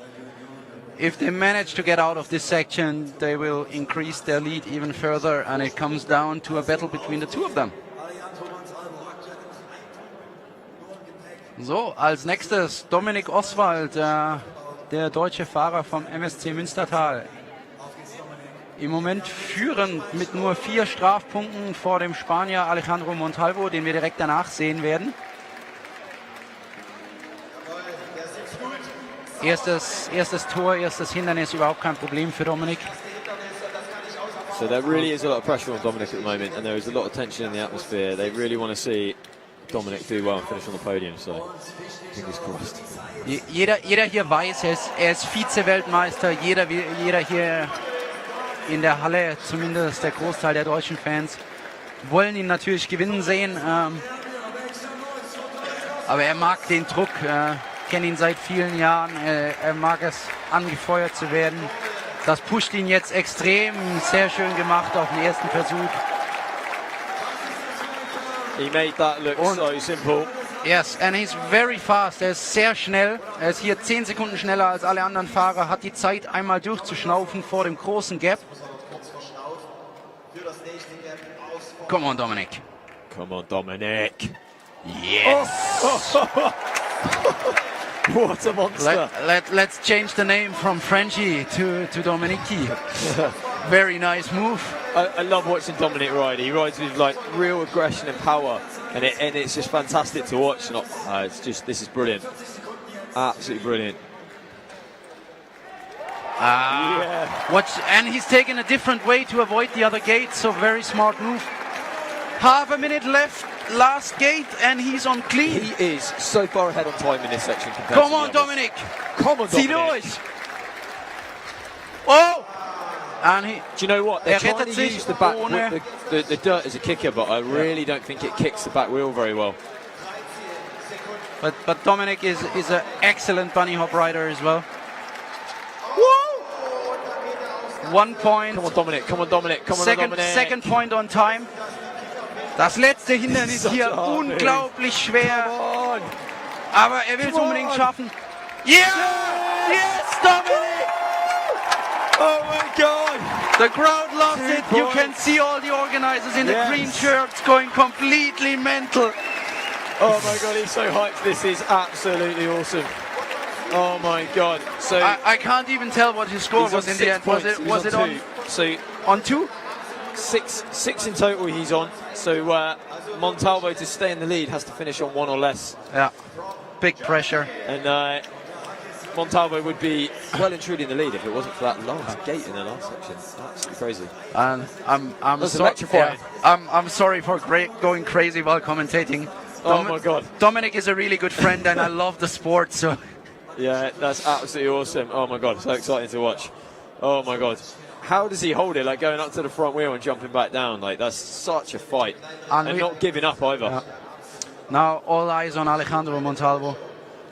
If they manage to get out of this section, they will increase their lead even further, and it comes down to a battle between the two of them. So, als nächstes Dominic Oswald, der deutsche Fahrer vom MSC Münstertal. Im Moment führend mit nur 4 Strafpunkten vor dem Spanier Alejandro Montalvo, den wir direkt danach sehen werden. Erstes Tor, erstes Hindernis, überhaupt kein Problem für Dominic. So there really is a lot of pressure on Dominic at the moment, and there is a lot of tension in the atmosphere. They really want to see Dominic do well and finish on the podium, so fingers crossed. Jeder hier weiß, er ist Vize-Weltmeister, jeder hier in der Halle, zumindest der Großteil der deutschen Fans, wollen ihn natürlich gewinnen sehen. Aber er mag den Druck, kenne ihn seit vielen Jahren, er mag es, angefeuert zu werden. Das pusht ihn jetzt extrem, sehr schön gemacht auf den ersten Versuch. He made that look so simple. Yes, and he's very fast. Er ist sehr schnell. Er ist hier 10 Sekunden schneller als alle anderen Fahrer. Hat die Zeit, einmal durchzuschnaufen vor dem großen Gap. Come on, Dominic. Come on, Dominic. Yes. Oh. What a monster. Let's change the name from Frenchie to Dominici. Very nice move. I love watching Dominic ride. He rides with like real aggression and power, and it's just fantastic to watch. This is brilliant, absolutely brilliant. Yeah. And he's taken a different way to avoid the other gate. So very smart move. Half a minute left, last gate, and he's on clean. He is so far ahead on time in this section. Come on, Dominic. Come on, Dominic. Zieh durch. Oh! And do you know what? They're trying to sich use the back the dirt as a kicker, but I really don't think it kicks the back wheel very well. But Dominic is an excellent bunny hop rider as well. Woo! 1 point. Come on, Dominic. Come on, Dominic. Come on, Dominic. Second point on time. Das letzte Hindernis hier unglaublich schwer. Aber er will es unbedingt schaffen. Yeah! Yes, Dominic! Oh my God! The crowd loves it. You can see all the organizers in the green shirts going completely mental. Oh my God, he's so hyped. This is absolutely awesome. Oh my God. So I can't even tell what his score was in the end. Was it on 2? 6 in total he's on. So Montalvo, to stay in the lead, has to finish on 1 or less. Yeah, big pressure. And Montalvo would be well and truly in the lead if it wasn't for that last gate in the last section. Absolutely crazy. And I'm sorry for going crazy while commentating. Oh my God. Dominic is a really good friend, and I love the sport. So yeah, that's absolutely awesome. Oh my God, so exciting to watch. Oh my God. How does he hold it? Like going up to the front wheel and jumping back down. Like that's such a fight, and not giving up either. Now all eyes on Alejandro Montalvo,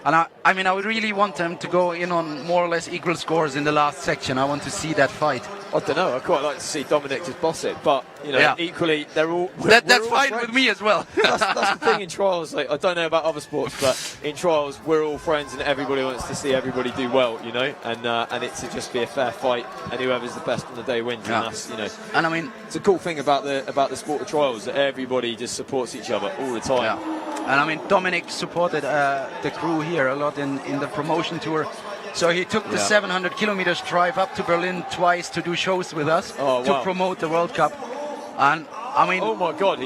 and I would really want them to go in on more or less equal scores in the last section. I want to see that fight. I don't know. I quite like to see Dominic just boss it, but equally they're all. That's fine with me as well. that's the thing in trials. Like I don't know about other sports, but in trials we're all friends, and everybody wants to see everybody do well, and it to just be a fair fight, and whoever's the best on the day wins. And that's And I mean, it's a cool thing about the sport of trials that everybody just supports each other all the time. Yeah. And I mean, Dominic supported the crew here a lot in the promotion tour. So he took the 700 kilometers drive up to Berlin twice to do shows with us to promote the World Cup. And I mean, oh my God,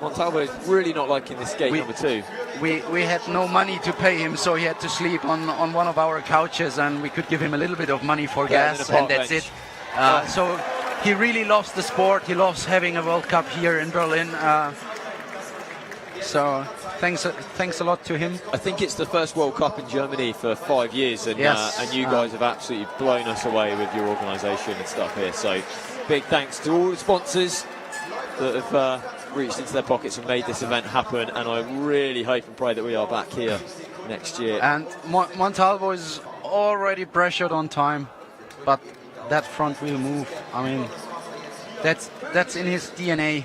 Montalvo is really not liking this gate number 2. We had no money to pay him, so he had to sleep on one of our couches, and we could give him a little bit of money for gas, and that's it. So he really loves the sport. He loves having a World Cup here in Berlin. So thanks a lot to him. I think it's the first World Cup in Germany for 5 years, and you guys have absolutely blown us away with your organisation and stuff here. So big thanks to all the sponsors that have reached into their pockets and made this event happen. And I really hope and pray that we are back here next year. And Montalvo is already pressured on time, but that front wheel move. I mean, that's in his DNA.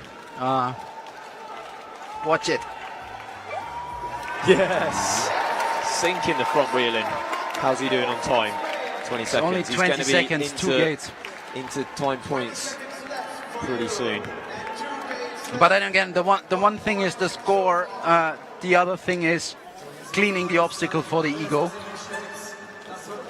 Watch it. Yes. Sinking the front wheel in. How's he doing on time? 20 seconds. Only 20 He's seconds, be 2 gates. into time points pretty soon. But then again, the one thing is the score. The other thing is cleaning the obstacle for the ego.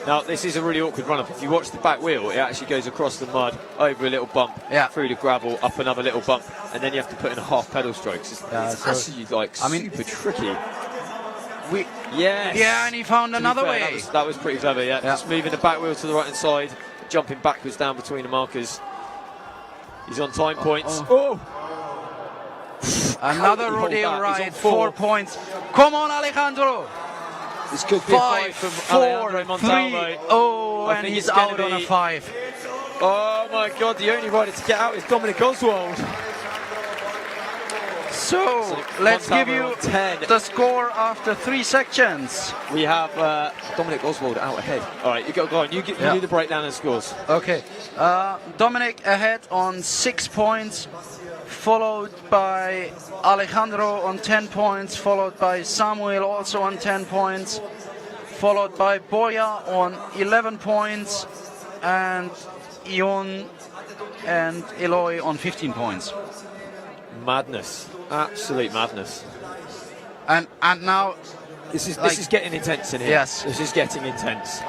Now, this is a really awkward run-up. If you watch the back wheel, it actually goes across the mud, over a little bump, through the gravel, up another little bump, and then you have to put in a half pedal strokes. It's actually super tricky. Yeah, and he found another way. That was pretty clever, yeah. Just moving the back wheel to the right-hand side, jumping backwards down between the markers. He's on time points. Another rodeo ride, 4 points. Come on, Alejandro. This could be 5 from Alejandro Montalvo. Oh, and he's out on a 5. Oh my God, the only rider to get out is Dominic Oswald. So let's give you 10. the score after 3 sections. We have Dominic Oswald out ahead. All right, you go on. You do the breakdown of scores. Okay. Dominic ahead on 6 points, followed by Alejandro on 10 points, followed by Samuel also on 10 points, followed by Boya on 11 points, and Ion and Eloy on 15 points. Madness. Absolute madness. And now this is getting intense in here. Yes, this is getting intense.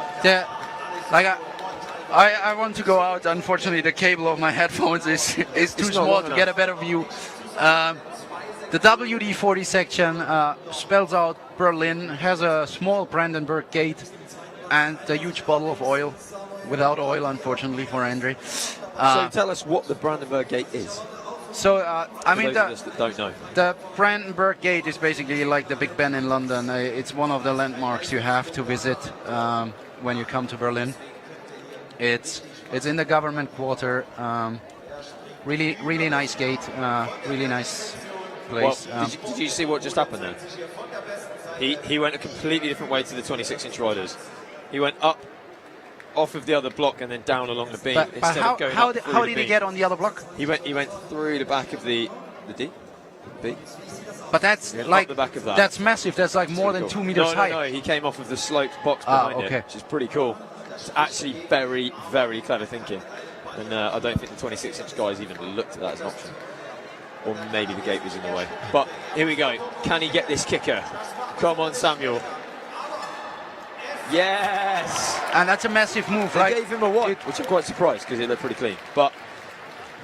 I want to go out. Unfortunately, the cable of my headphones is too small to get a better view. The WD-40 section spells out Berlin, has a small Brandenburg gate, and a huge bottle of oil. Without oil, unfortunately, for Andre. So tell us what the Brandenburg gate is. So, I mean, those of us that don't know. The Brandenburg Gate is basically like the Big Ben in London. It's one of the landmarks you have to visit when you come to Berlin. It's in the government quarter. Really nice gate. Really nice place. Well, did you see what just happened there? He went a completely different way to the 26-inch riders. He went up off of the other block and then down along the beam instead of going how up how did he get on the other block? He went through the back of the B. But that's like the back of that. That's massive. That's like more than 2 meters high. No, he came off of the sloped box behind it, which is pretty cool. It's actually very, very clever thinking. And I don't think the 26-inch guys even looked at that as an option. Or maybe the gate was in the way. But here we go. Can he get this kicker? Come on, Samuel. Yes! And that's a massive move, right? They gave him a 1, which I'm quite surprised because it looked pretty clean. But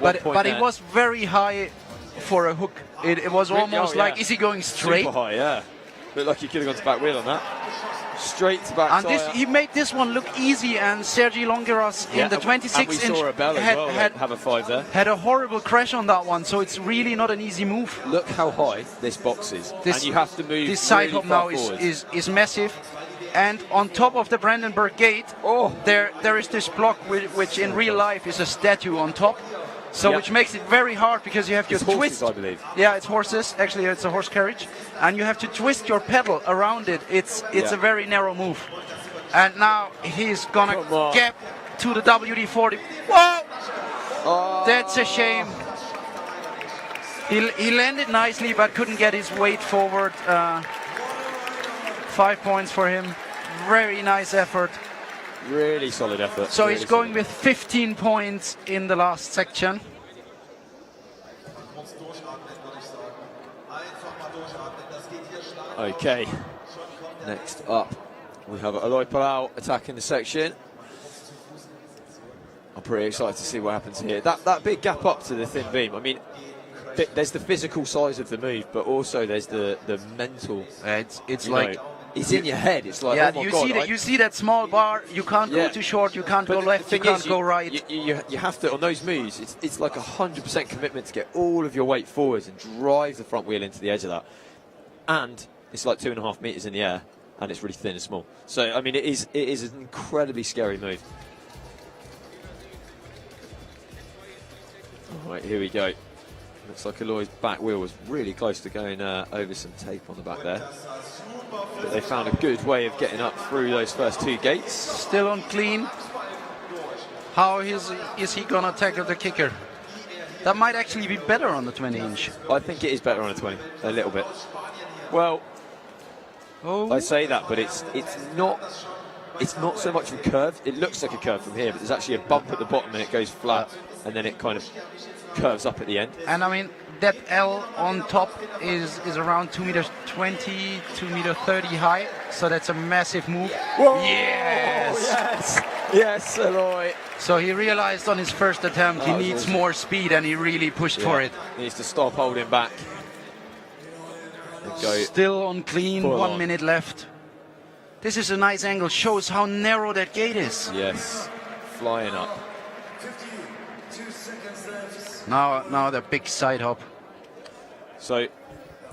it was very high for a hook. It was almost like, is he going straight? Super high, yeah. Looked like he could have gone to back wheel on that. Straight to back and he made this one look easy, and Sergi Longeras in the 26-inch have a 5 there. Had a horrible crash on that one, so it's really not an easy move. Look how high this box is, and you have to move. This side really hop now is massive. And on top of the Brandenburg Gate, there is this block which in real life is a statue on top. So which makes it very hard because you have to twist. Horses, I believe. Yeah, it's horses. Actually, it's a horse carriage, and you have to twist your pedal around it. It's a very narrow move. And now he's gonna gap to the WD-40. Whoa! Oh. That's a shame. He landed nicely, but couldn't get his weight forward. 5 points for him. Very nice effort. Really solid effort. So he's going with 15 points in the last section. Okay. Next up, we have Eloy Palau attacking the section. I'm pretty excited to see what happens here. That big gap up to the thin beam. I mean, there's the physical size of the move, but also there's the mental. It's like. It's in your head. It's like, oh my God, you see that small bar. You can't go too short. You can't go left. You can't go right. You have to, on those moves, it's like 100% commitment to get all of your weight forwards and drive the front wheel into the edge of that. And it's like 2.5 meters in the air, and it's really thin and small. So I mean, it is an incredibly scary move. All right, here we go. Looks like Eloy's back wheel was really close to going over some tape on the back there. But they found a good way of getting up through those first 2 gates. Still on clean. How is he gonna tackle the kicker? That might actually be better on the 20-inch. I think it is better on a 20, a little bit. Well, I say that, but it's not so much of a curve. It looks like a curve from here, but there's actually a bump at the bottom and it goes flat, and then it kind of curves up at the end. And I mean, that L on top is around 2.20 meters, 2.30 meters high, so that's a massive move. Whoa! Yes! Yes, Eloy. So he realized on his first attempt he needs more speed, and he really pushed for it. Needs to stop holding back. And go. Still on clean, 1 minute left. This is a nice angle, shows how narrow that gate is. Yes, flying up. 52 seconds left. Now the big side hop. So,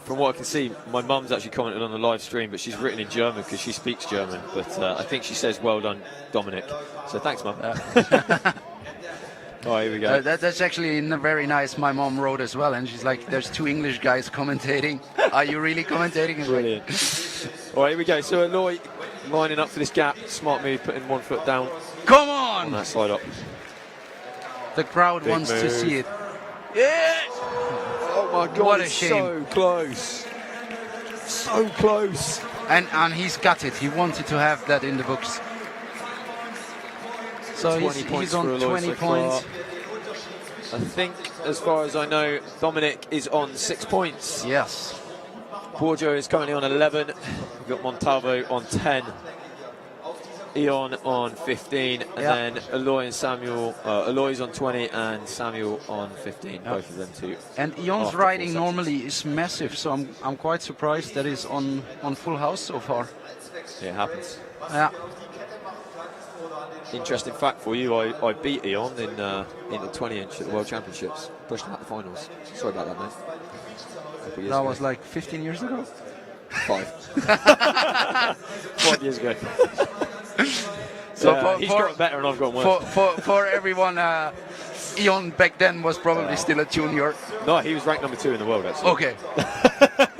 from what I can see, my mum's actually commented on the live stream, but she's written in German because she speaks German. But I think she says, "Well done, Dominic." So thanks, Mum. Oh, here we go. That's actually very nice. My mom wrote as well, and she's like, "There's 2 English guys commentating. Are you really commentating?" Brilliant. All right, here we go. So Eloy lining up for this gap. Smart move, putting 1 foot down Come on on! that side up. The crowd Big wants to move. see it. Yeah! Oh my God! What a it's shame. So close. So close. And he's got it. He wanted to have that in the books. So 20 points he's on for Eloy 20 so points. far. I think, as far as I know, Dominic is on 6 points. Yes. Borgio is currently on 11. We've got Montalvo on 10. Eon on 15. And then Eloy and Samuel. Eloy's on 20 and Samuel on 15. Both of them too. And Ion's after riding 4 normally is massive, so I'm quite surprised that he's on full house so far. It happens. Yeah. Interesting fact for you, I beat Eon in the 20-inch at the World Championships. Pushed him out the finals. Sorry about that, mate. That was like 15 years ago. 5. 5 years ago. So he's gotten better and I've gotten worse. For everyone, Ion back then was probably still a junior. No, he was ranked number 2 in the world, actually. Okay.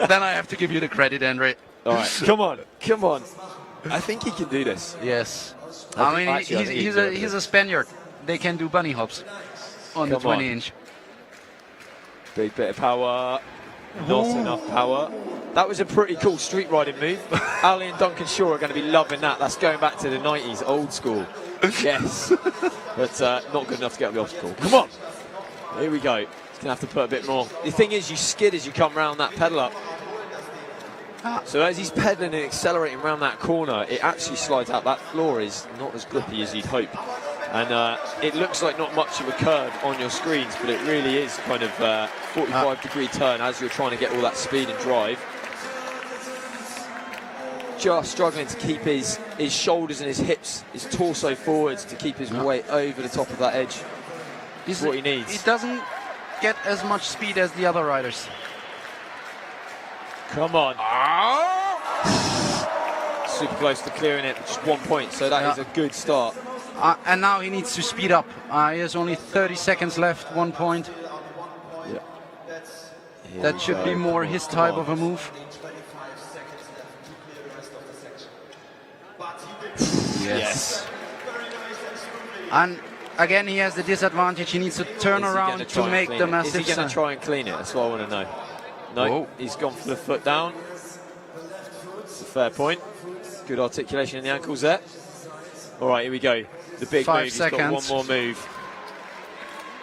Then I have to give you the credit, Andre. All right, come on. I think he can do this. Yes. I I mean, think he's a Spaniard. They can do bunny hops on the 20-inch. Big bit of power. Not enough power. That was a pretty cool street riding move. Ali and Duncan Shaw are going to be loving that. That's going back to the 90s, old school. Yes. But not good enough to get up the obstacle. Come on. Here we go. He's going to have to put a bit more. The thing is, you skid as you come round that pedal up. So as he's pedaling and accelerating around that corner, it actually slides out. That floor is not as grippy as you'd hope. And it looks like not much of a curve on your screens, but it really is kind of 45-degree turn as you're trying to get all that speed and drive. Just struggling to keep his shoulders and his hips, his torso forwards to keep his weight over the top of that edge. This is what he needs. He doesn't get as much speed as the other riders. Come on. Super close to clearing it, just 1 point, so that is a good start. And now he needs to speed up. He has only 30 seconds left, 1 point. Yeah. That should be more his type of a move. Yes. And again, he has the disadvantage. He needs to turn around to make the massive. Is he going to try and clean it? That's what I want to know. No, he's gone for the foot down. It's a fair point. Good articulation in the ankles there. All right, here we go. The big 5 move. seconds. He's got one more move.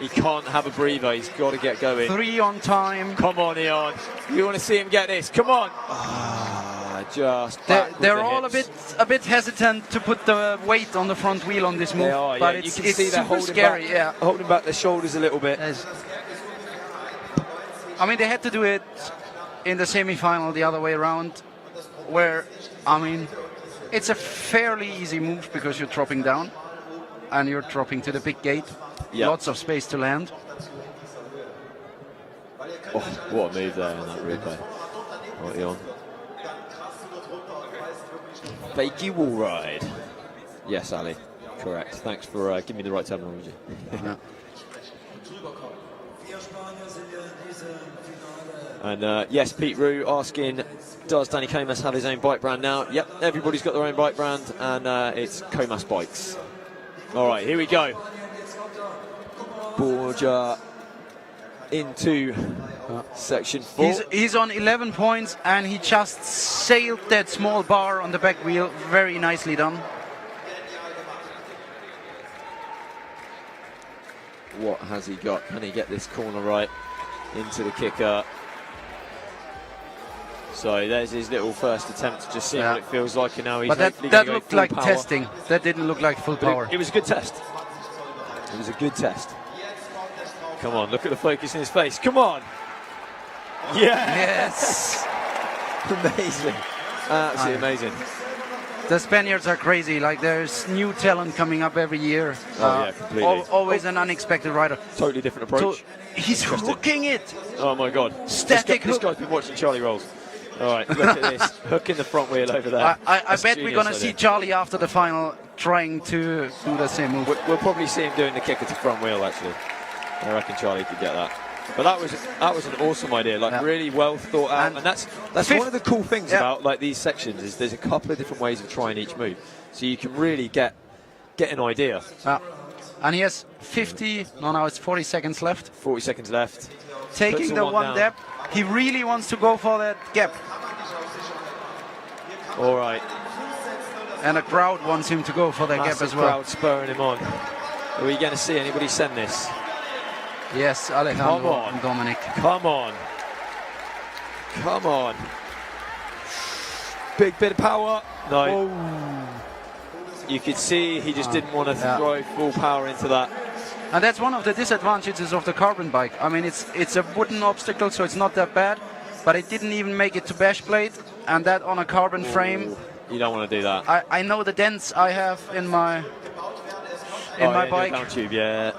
He can't have a breather. He's got to get going. 3 on time. Come on, Eon. We want to see him get this. Come on. Just they're all a bit hesitant to put the weight on the front wheel on this move. They are, but yeah. it's You can see super scary. Holding back their shoulders a little bit. I mean, they had to do it in the semi-final the other way around, where, I mean, it's a fairly easy move because you're dropping down and you're dropping to the big gate. Yep. Lots of space to land. Oh, what a move there on that replay. Right, Eon. Fakey wall ride. Yes, Ali. Correct. Thanks for giving me the right terminology. And yes, Pete Rue asking, does Danny Comas have his own bike brand now? Yep, everybody's got their own bike brand, and it's Comas Bikes. All right, here we go. Borgia into section 4. He's on 11 points, and he just sailed that small bar on the back wheel. Very nicely done. What has he got? Can he get this corner right into the kicker? So there's his little first attempt to just see what it feels like, and now he's. But that looked like testing. That didn't look like full power. It was a good test. It was a good test. Come on, look at the focus in his face. Come on. Yes. Amazing. Absolutely amazing. The Spaniards are crazy. Like, there's new talent coming up every year. Yeah, completely. Always an unexpected rider. Totally different approach. So he's hooking it. Oh my God. Static This guy's been watching Charlie rolls. All right, look at this. Hook in the front wheel over there. I bet we're going to see Charlie after the final trying to do the same move. We'll probably see him doing the kicker to front wheel, actually. I reckon Charlie could get that. But that was an awesome idea, like really well thought out. And that's one of the cool things about like these sections is there's a couple of different ways of trying each move. So you can really get an idea. And he has 40 seconds left. 40 seconds left. Taking the one gap. He really wants to go for that gap. All right. And the crowd wants him to go for that gap as well. Crowd spurring him on. Are we going to see anybody send this? Yes, Alejandro and Dominic. Come on. Come on. Big bit of power. No. Oh. You could see he just didn't want to throw full power into that. And that's one of the disadvantages of the carbon bike. I mean, it's a wooden obstacle, so it's not that bad. But it didn't even make it to bash plate. And that on a carbon frame. You don't want to do that. I know the dents I have in my bike. Down tube, yeah.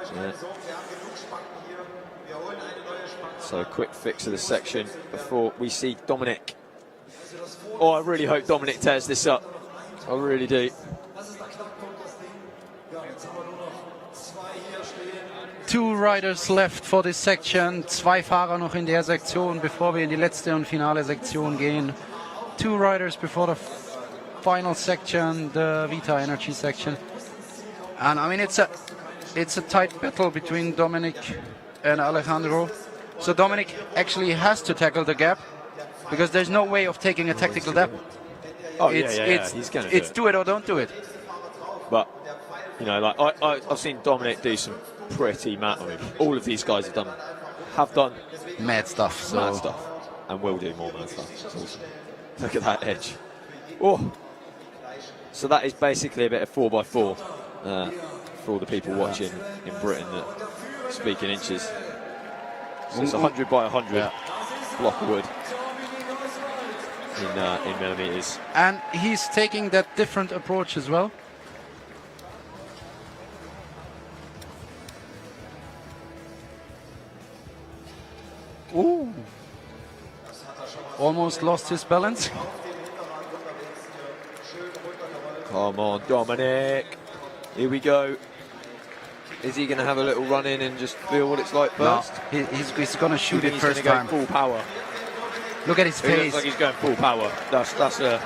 So a quick fix of the section before we see Dominic. Oh, I really hope Dominic tears this up. I really do. Two riders left for this section. 2 Fahrer noch in der Sektion, bevor wir in die letzte und finale Sektion gehen. 2 riders before the final section, the Vita Energy section. And I mean, it's a tight battle between Dominic and Alejandro. So Dominic actually has to tackle the gap because there's no way of taking a tactical gap. Oh, He's going to do it or don't do it. But, you know, like I've seen Dominic do some pretty mad. I mean, all of these guys have done mad stuff. Mad stuff. And will do more mad stuff. It's awesome. Look at that edge. Oh. So that is basically a bit of 4x4 for all the people watching in Britain that speak in inches. So it's 100 by 100 block of wood in millimeters. And he's taking that different approach as well. Ooh. Almost lost his balance. Come on, Dominic. Here we go. Is he going to have a little run in and just feel what it's like first? No, he's going to shoot it first time. time. Full power. Look at his face. It looks like he's going full power. That's a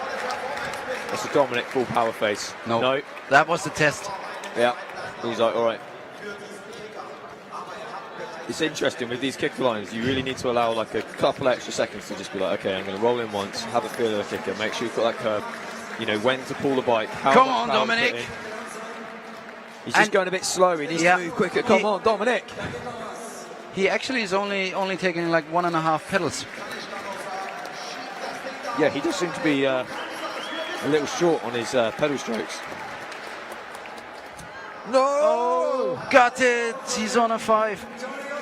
Dominic full power face. No, that was the test. Yeah, he's like, all right. It's interesting with these kick lines. You really need to allow like a couple extra seconds to just be like, okay, I'm going to roll in once, have a feel of the kicker, make sure you've got that curve. You know when to pull the bike. Come on, Dominic. He's just going a bit slow. He needs to move quicker. Come on, Dominic. He actually is only taking like 1.5 pedals. Yeah, he does seem to be a little short on his pedal strokes. No! Oh, got it. He's on a 5.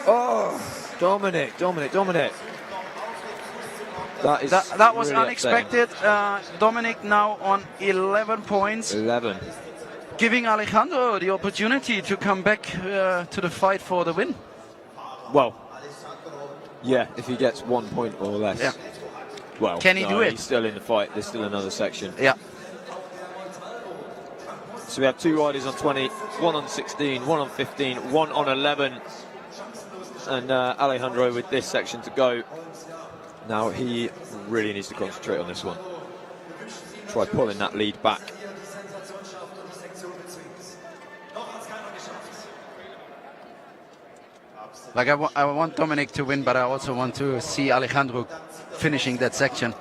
Oh, Dominic. That was really unexpected. Dominic now on 11 points. 11. Giving Alejandro the opportunity to come back to the fight for the win. Well, yeah, if he gets 1 point or less. Yeah. Well, can he do it? He's still in the fight. There's still another section. Yeah. So we have 2 riders on 20, 1 on 16, 1 on 15, 1 on 11. And Alejandro with this section to go. Now he really needs to concentrate on this one. Try pulling that lead back. Like I want Dominic to win, but I also want to see Alejandro finishing that section.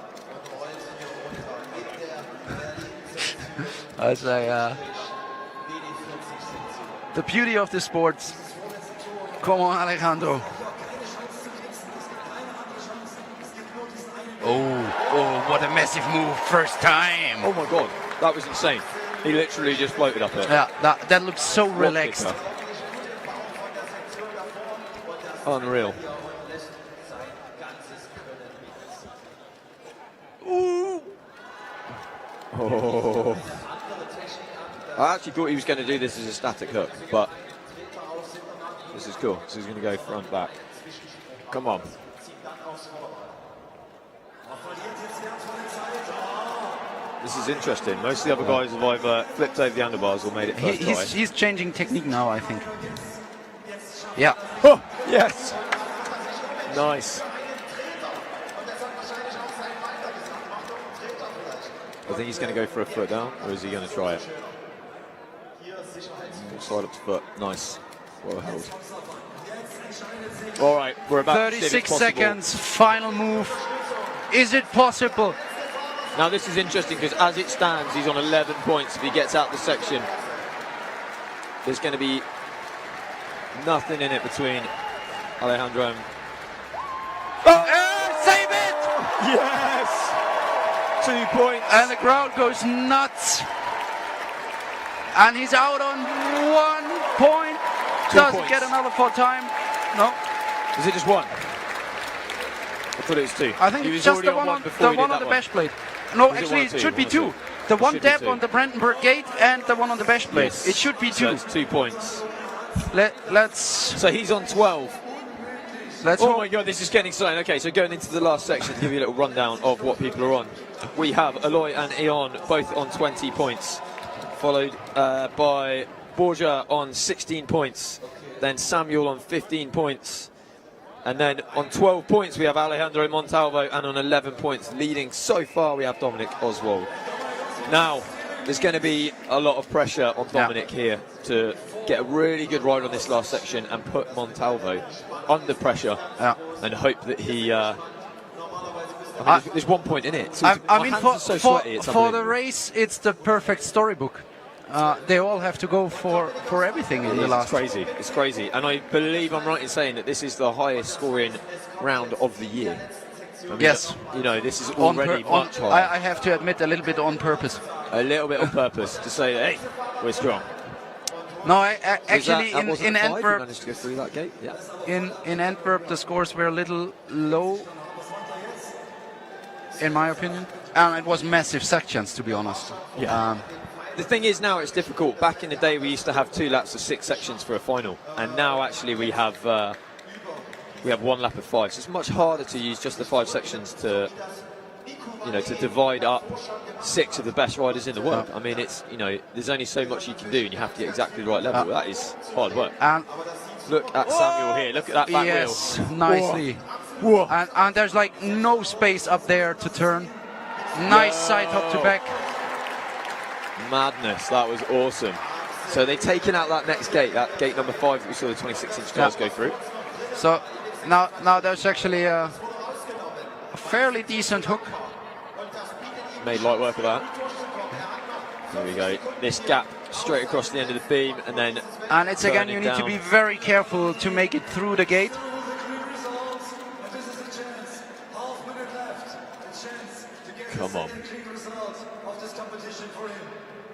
I was like, the beauty of the sports. Come on, Alejandro. Oh, what a massive move, first time. Oh my God, that was insane. He literally just floated up it. Yeah, that looks so relaxed. Unreal. Ooh. Oh. I actually thought he was going to do this as a static hook, but this is cool. So he's going to go front back. Come on. This is interesting. Most of the other guys have either flipped over the handlebars or made it first try. He's changing technique now, I think. Yeah. Oh, yes. Nice. I think he's going to go for a foot down, or is he going to try it? Slide up to foot. Nice. Well held. All right, we're about 36 seconds. Final move. Is it possible? Now this is interesting because as it stands, he's on 11 points. If he gets out the section, there's going to be nothing in it between Alejandro and... Save it! Yes! 2 points. And the crowd goes nuts. And he's out on 1 point. Doesn't get another for time. No. Is it just one? I thought it was two. I think it's just the one on the bash plate. No, actually it should be two. The one dab on the Brandenburg gate and the one on the bash plate. Yes. It should be two. So it's 2 points. Let's. So he's on 12. Oh my God, this is getting exciting. Okay, so going into the last section, to give you a little rundown of what people are on. We have Aloy and Ion both on 20 points, followed by Borja on 16 points, then Samuel on 15 points, and then on 12 points we have Alejandro Montalvo, and on 11 points leading so far we have Dominic Oswald. Now, there's going to be a lot of pressure on Dominic here to get a really good ride on this last section and put Montalvo under pressure and hope that he... there's 1 point in it. So for the race, it's the perfect storybook. They all have to go for everything in the last. It's crazy. And I believe I'm right in saying that this is the highest scoring round of the year. I mean, yes. You know, this is already much higher. I have to admit, a little bit on purpose. A little bit on purpose to say, hey, we're strong. No, actually, in Antwerp, managed to go through that gate. Yeah. In Antwerp, the scores were a little low, in my opinion, and it was massive sections, to be honest. Yeah. The thing is, now it's difficult. Back in the day, we used to have 2 laps of 6 sections for a final, and now actually we have 1 lap of 5. So it's much harder to use just the 5 sections to, to divide up 6 of the best riders in the world. I mean, it's there's only so much you can do, and you have to get exactly the right level. That is hard work. And look at Samuel here. Look at that back wheel. Yes, nicely. Whoa. And there's like no space up there to turn. Nice side hop to back. Madness, that was awesome. So they've taken out that next gate, that gate number 5 that we saw the 26-inch cars go through. So now there's actually a fairly decent hook. Made light work of that. There we go. This gap straight across the end of the beam, and then. And it's again, you need to be very careful to make it through the gate. Come on.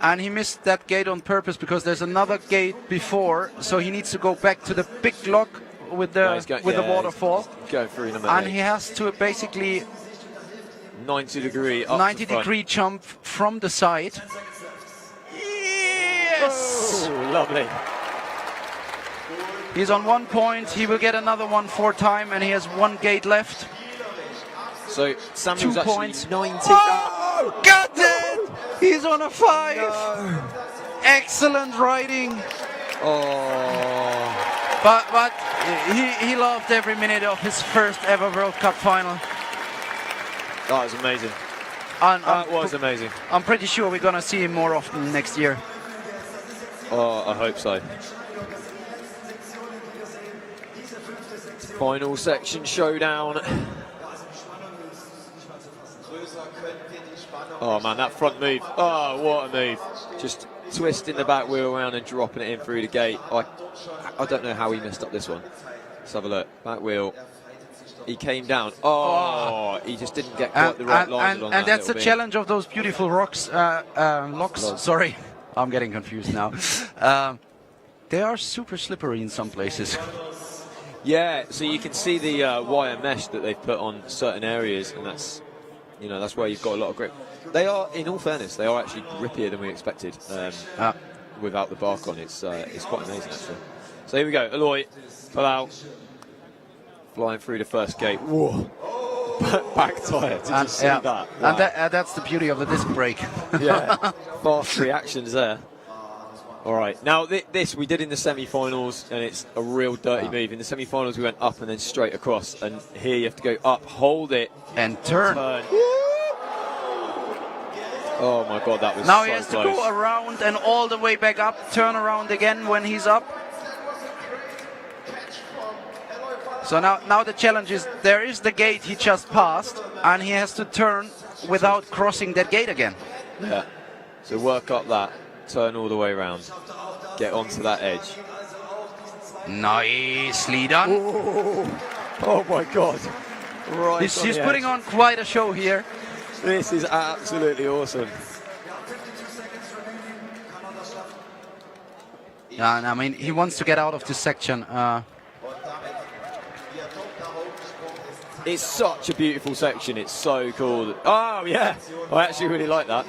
And he missed that gate on purpose because there's another gate before, so he needs to go back to the big lock with the the waterfall. Go through number 8. He has to basically 90-degree jump from the side. Yes! Oh, lovely. He's on 1 point. He will get another one for time, and he has 1 gate left. So Samuel's 2 actually points. 90. Oh, got it! He's on a 5. No. Excellent riding. Oh. But he loved every minute of his first ever World Cup final. That was amazing. That was amazing. I'm pretty sure we're going to see him more often next year. Oh, I hope so. Final section showdown. Oh man, that front move. Oh, what a move. Just twisting the back wheel around and dropping it in through the gate. I don't know how he messed up this one. Let's have a look. Back wheel. He came down. Oh, he just didn't get quite the right line along and that that's the little bit. challenge of those beautiful locks. Sorry, I'm getting confused now. They are super slippery in some places. Yeah, so you can see the wire mesh that they've put on certain areas, and that's, you know, that's where you've got a lot of grip. They are, in all fairness, they are actually grippier than we expected. Without the bark on, it's quite amazing actually. So here we go, Aloy, pull out, flying through the first gate. Whoa, back tyre. Did you see that? Wow. And that's the beauty of the disc brake. Yeah, fast reactions there. All right, now this we did in the semi-finals, and it's a real dirty move. In the semi-finals, we went up and then straight across, and here you have to go up, hold it, and turn. Oh my God, that was now so he has close. to go around and all the way back up, turn around again when he's up. So now the challenge is, there is the gate he just passed, and he has to turn without crossing that gate again. Yeah, so work up that, turn all the way around, get onto that edge. Nicely done. Oh my God. Right. He's putting on quite a show here. This is absolutely awesome. Yeah, and I mean, he wants to get out of this section. It's such a beautiful section. It's so cool. Oh, yeah. I actually really like that.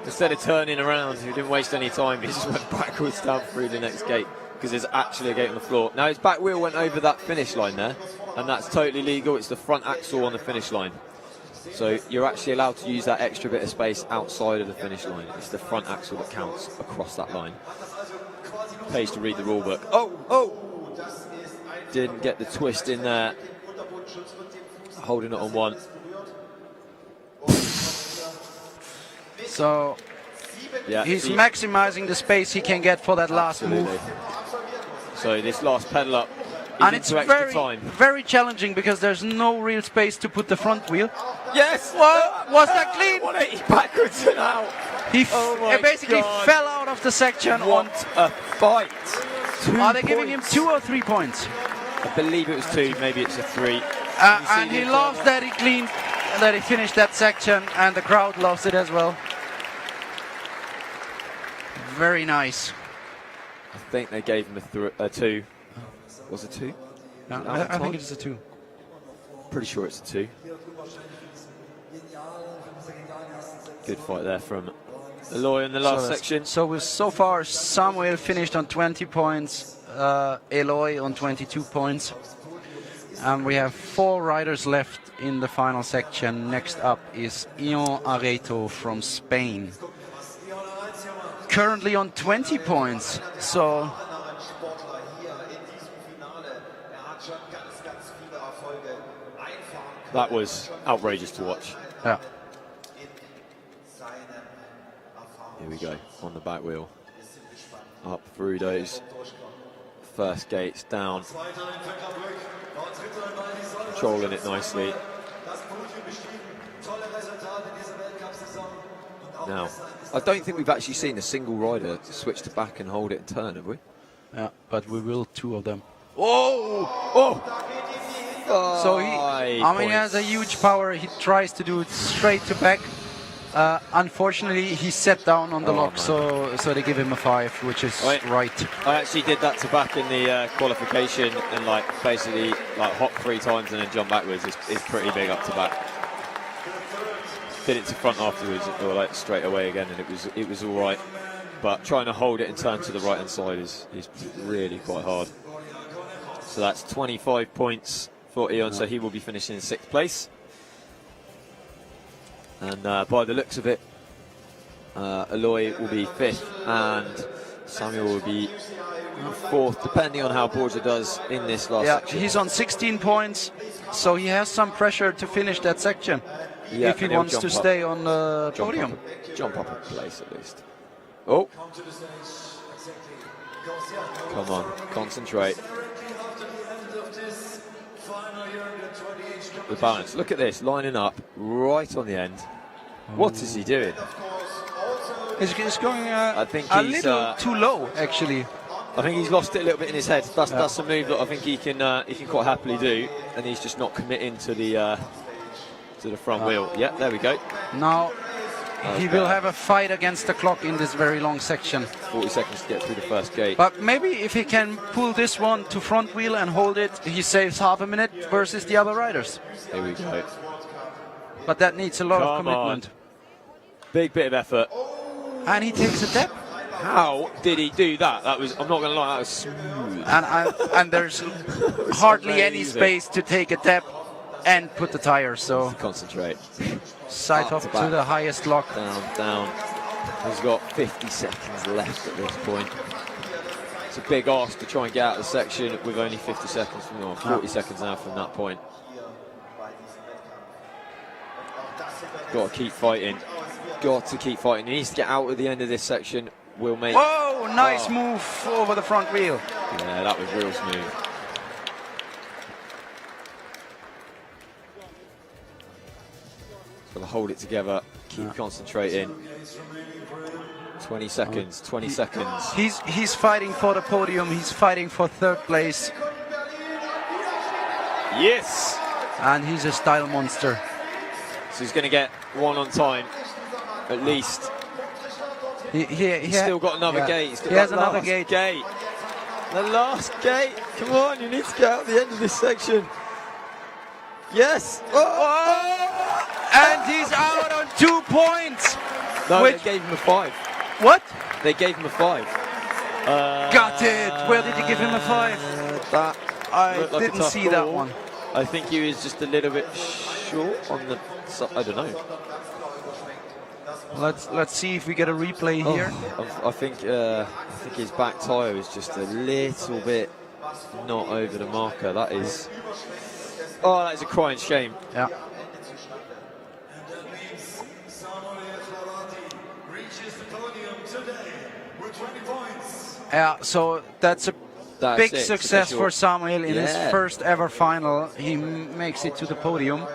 Instead of turning around, he didn't waste any time. He just went backwards down through the next gate, because there's actually a gate on the floor. Now, his back wheel went over that finish line there, and that's totally legal. It's the front axle on the finish line. So you're actually allowed to use that extra bit of space outside of the finish line. It's the front axle that counts across that line. Pays to read the rule book. Oh! Didn't get the twist in there. Holding it on one. So yeah, he's maximizing the space he can get for that last move. So this last pedal up, and it's very challenging, because there's no real space to put the front wheel. Yes! What? Was that clean? 180 backwards and out. He basically fell out of the section. What a fight. Are they giving him 2 or 3 points? I believe it was 2, maybe it's a 3. And he loves that he cleaned, that he finished that section, and the crowd loves it as well. Very nice. I think they gave him a 2. Was it 2? No, I think it's a 2. Pretty sure it's a 2. Good fight there from Aloy in the last section. So far, Samuel finished on 20 points, Aloy on 22 points. And we have 4 riders left in the final section. Next up is Ion Areto from Spain. Currently on 20 points. So that was outrageous to watch. Yeah. Here we go, on the back wheel. Up through those first gates, down. Controlling it nicely. Now, I don't think we've actually seen a single rider switch to back and hold it and turn, have we? Yeah, but we will, 2 of them. Oh! So he has a huge power. He tries to do it straight to back. Unfortunately, he sat down on the lock, so they give him a 5, which is right. I actually did that to back in the qualification, and basically hop 3 times and then jump backwards is pretty big up to back. Did it to front afterwards, or straight away again, and it was all right. But trying to hold it and turn to the right hand side is really quite hard. So that's 25 points for Ion, so he will be finishing in 6th place. And by the looks of it, Aloy will be 5th and Samuel will be 4th, depending on how Borja does in this last section. He's on 16 points, so he has some pressure to finish that section if he wants to stay on the podium. Jump up a place at least. Oh! Come on, concentrate. the balance. Look at this, lining up right on the end. What is he doing? It's going I think a he's, little too low, actually. I think he's lost it a little bit in his head. That's a move that I think he can quite happily do, and he's just not committing to the front wheel. Yeah, there we go. Now he will have a fight against the clock in this very long section. 40 seconds to get through the first gate. But maybe if he can pull this one to front wheel and hold it, he saves half a minute versus the other riders. Here we go. But that needs a lot of commitment. Big bit of effort. And he takes a dip. How did he do that? That was, I'm not going to lie, that was smooth. And there's hardly any space to take a dip and put the tires. So concentrate. Side off to the highest lock. Down. He's got 50 seconds left at this point. It's a big ask to try and get out of the section with only 50 seconds from now. 40 seconds now from that point. Got to keep fighting. Got to keep fighting. He needs to get out at the end of this section. Will make. Whoa! Nice move over the front wheel. Yeah, that was real smooth. Got to hold it together. Keep concentrating. 20 seconds. 20 seconds. He's fighting for the podium. He's fighting for third place. Yes. And he's a style monster. So he's going to get one on time, at least. He's still got another gate. He has another gate. The last gate. Come on, you need to get out the end of this section. Yes. And he's out on 2 points. No, they gave him a 5. What? They gave him a 5. Got it. Where did you give him a 5? I didn't see that one. I think he was just a little bit short on the. I don't know. Let's see if we get a replay here. I think his back tyre is just a little bit not over the marker. That is. Oh, that is a crying shame. Yeah. Yeah, so that's a big success for Samuel in his first ever final. He makes it to the podium.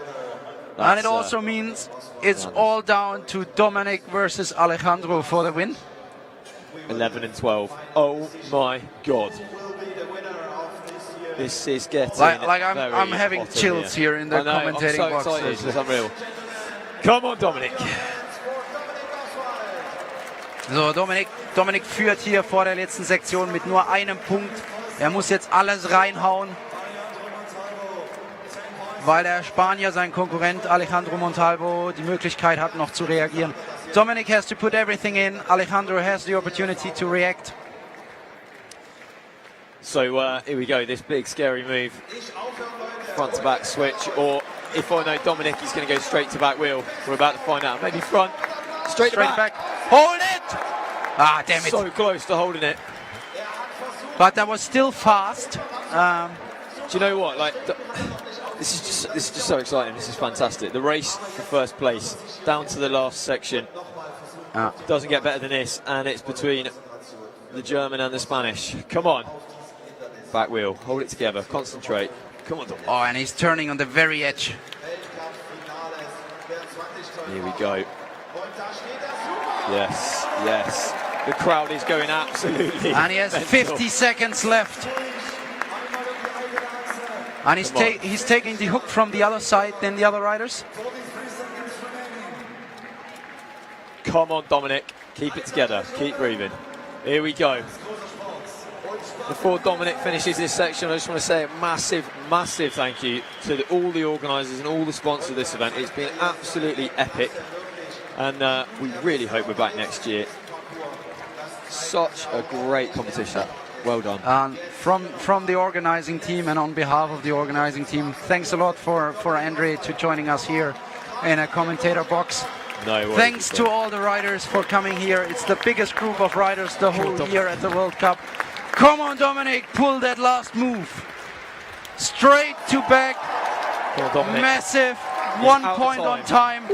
And it also means it's all down to Dominic versus Alejandro for the win. 11 and 12. Oh my God. This is getting I'm having chills here in the commentating box. I'm so excited. It's unreal. Come on, Dominic. So, Dominic führt hier vor der letzten Sektion mit nur einem Punkt. Er muss jetzt alles reinhauen, weil der Spanier, sein Konkurrent Alejandro Montalvo, die Möglichkeit hat, noch zu reagieren. Dominic has to put everything in. Alejandro has the opportunity to react. So here we go, this big scary move. Front to back switch, or if I know Dominic, he's going to go straight to back wheel. We're about to find out. Maybe front, straight to back. Hold it! Ah, damn it. So close to holding it. But that was still fast. Do you know what? Like, this is just so exciting. This is fantastic. The race for first place down to the last section doesn't get better than this, and it's between the German and the Spanish. Come on, back wheel, hold it together, concentrate. Come on, Dominic. Oh, and he's turning on the very edge. Here we go. Yes, yes. The crowd is going absolutely. And he has 50 seconds left. And he's taking the hook from the other side than the other riders. Come on, Dominic. Keep it together. Keep breathing. Here we go. Before Dominic finishes this section, I just want to say a massive, massive thank you to all the organisers and all the sponsors of this event. It's been absolutely epic. And we really hope we're back next year. Such a great competition. Well done. And from the organising team and on behalf of the organising team, thanks a lot for Andre to joining us here in a commentator box. No worries. Thanks to all the riders for coming here. It's the biggest group of riders the whole year at the World Cup. Come on, Dominic, pull that last move. Straight to back. Come on, Dominic. Massive. 1 point on time.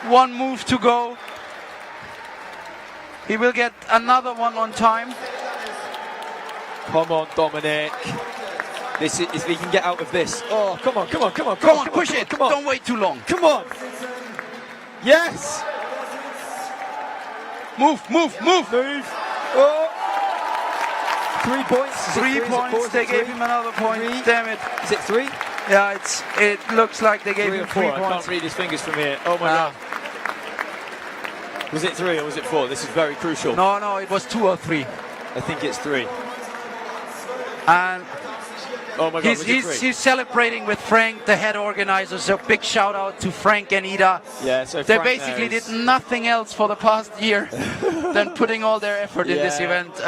1 move to go. He will get another one on time. Come on, Dominic. This is, if he can get out of this. Oh, come on, come on, come on, Come on, push it. come on. Don't wait too long. Come on. Yes. Move, move, move. Move. Oh. 3 points. Is it 3 Is it points. four? Is They it gave three? him another point. Three? Damn it. Is it 3? Yeah, it looks like they gave 3 him or 4. 3 I can't points. read his fingers from here. Oh my Ah. god. Was it 3 or was it 4? This is very crucial. No, it was 2 or 3. I think it's 3. And Oh my god, was it 3? he's celebrating with Frank, the head organizer. So big shout out to Frank and Ida. Yeah, so They Frank basically there is- did nothing else for the past year than putting all their effort in this Yeah. event.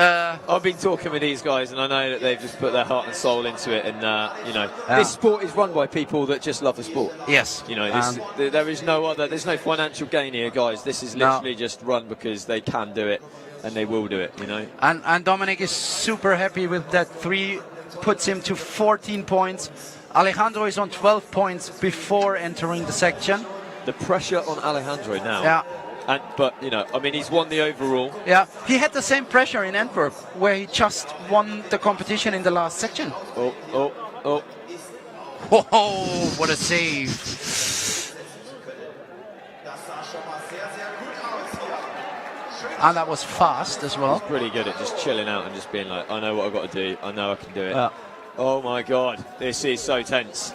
I've been talking with these guys, and I know that they've just put their heart and soul into it. And this sport is run by people that just love the sport. Yes. You know, there is no other. There's no financial gain here, guys. This is literally just run because they can do it, and they will do it. You know. And Dominic is super happy with that 3, puts him to 14 points. Alejandro is on 12 points before entering the section. The pressure on Alejandro now. Yeah. But I mean, he's won the overall. Yeah, he had the same pressure in Antwerp, where he just won the competition in the last section. Oh. Oh, what a save. And that was fast as well. Pretty good at just chilling out and just being like, I know what I've got to do. I know I can do it. Yeah. Oh my god, this is so tense.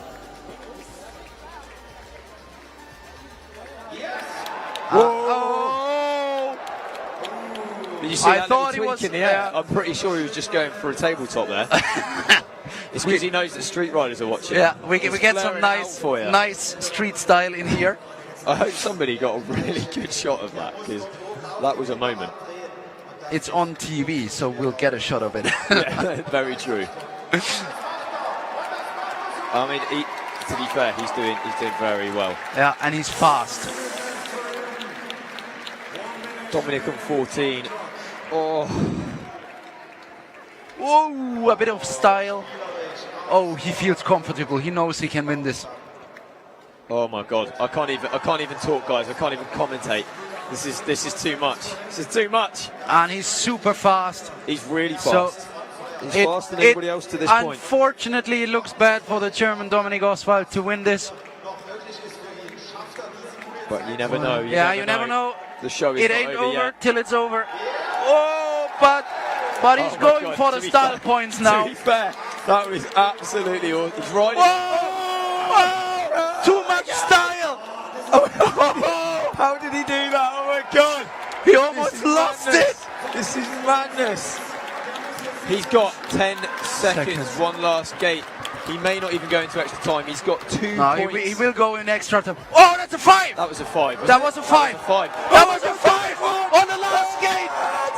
Oh! Did you see I that thought little he was- tweak in the air? yeah. I'm pretty sure he was just going for a tabletop there. It's because he knows that street riders are watching. Yeah, we He's get some flaring out nice, for you. nice street style in here. I hope somebody got a really good shot of that, because that was a moment. It's on TV, so we'll get a shot of it. Yeah, very true. I mean, to be fair, he's doing very well. Yeah, and he's fast. Dominic on 14. Oh, Whoa, a bit of style. Oh, he feels comfortable. He knows he can win this. oh my God! I can't even talk, guys. I can't even commentate. This is too much. This is too much. And he's super fast. He's really So, fast. He's faster than everybody else to this point. Unfortunately, it looks bad for the German Dominic Oswald to win this. But you never know. You never know. The show is It not ain't over over yet. till it's over. Oh, but he's Oh my going God, for to the be style fair- points now. To be fair, that was absolutely awesome. He's riding. Whoa! Too much style. How did he do that? Oh my God! He This almost is lost madness. it. This is madness. He's got 10 seconds, one last gate. He may not even go into extra time. He's got 2 No, points. he will go in extra time. Oh, that's a 5. That was a 5. That was a 5. That was a 5. That was a 5 on the last gate.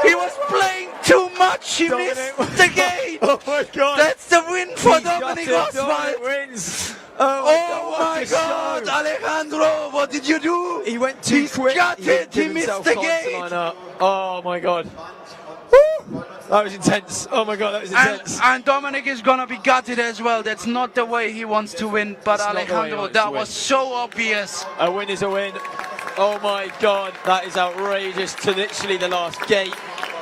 He was playing too much. He missed the gate. Oh my God! That's the win for He's got Dominic it. Oswald. Dominic wins. Oh what my a God, show. Alejandro, what did you do? He went too He's quick. got it. He gave missed himself the time to gate. line up. Oh my God! Woo! That was intense. Oh my God, that was intense. And Dominic is gonna be gutted as well. That's not the way he wants to win. But It's not the way he Alejandro, wants that to win. was so obvious. A win is a win. Oh my God, that is outrageous. To literally the last gate.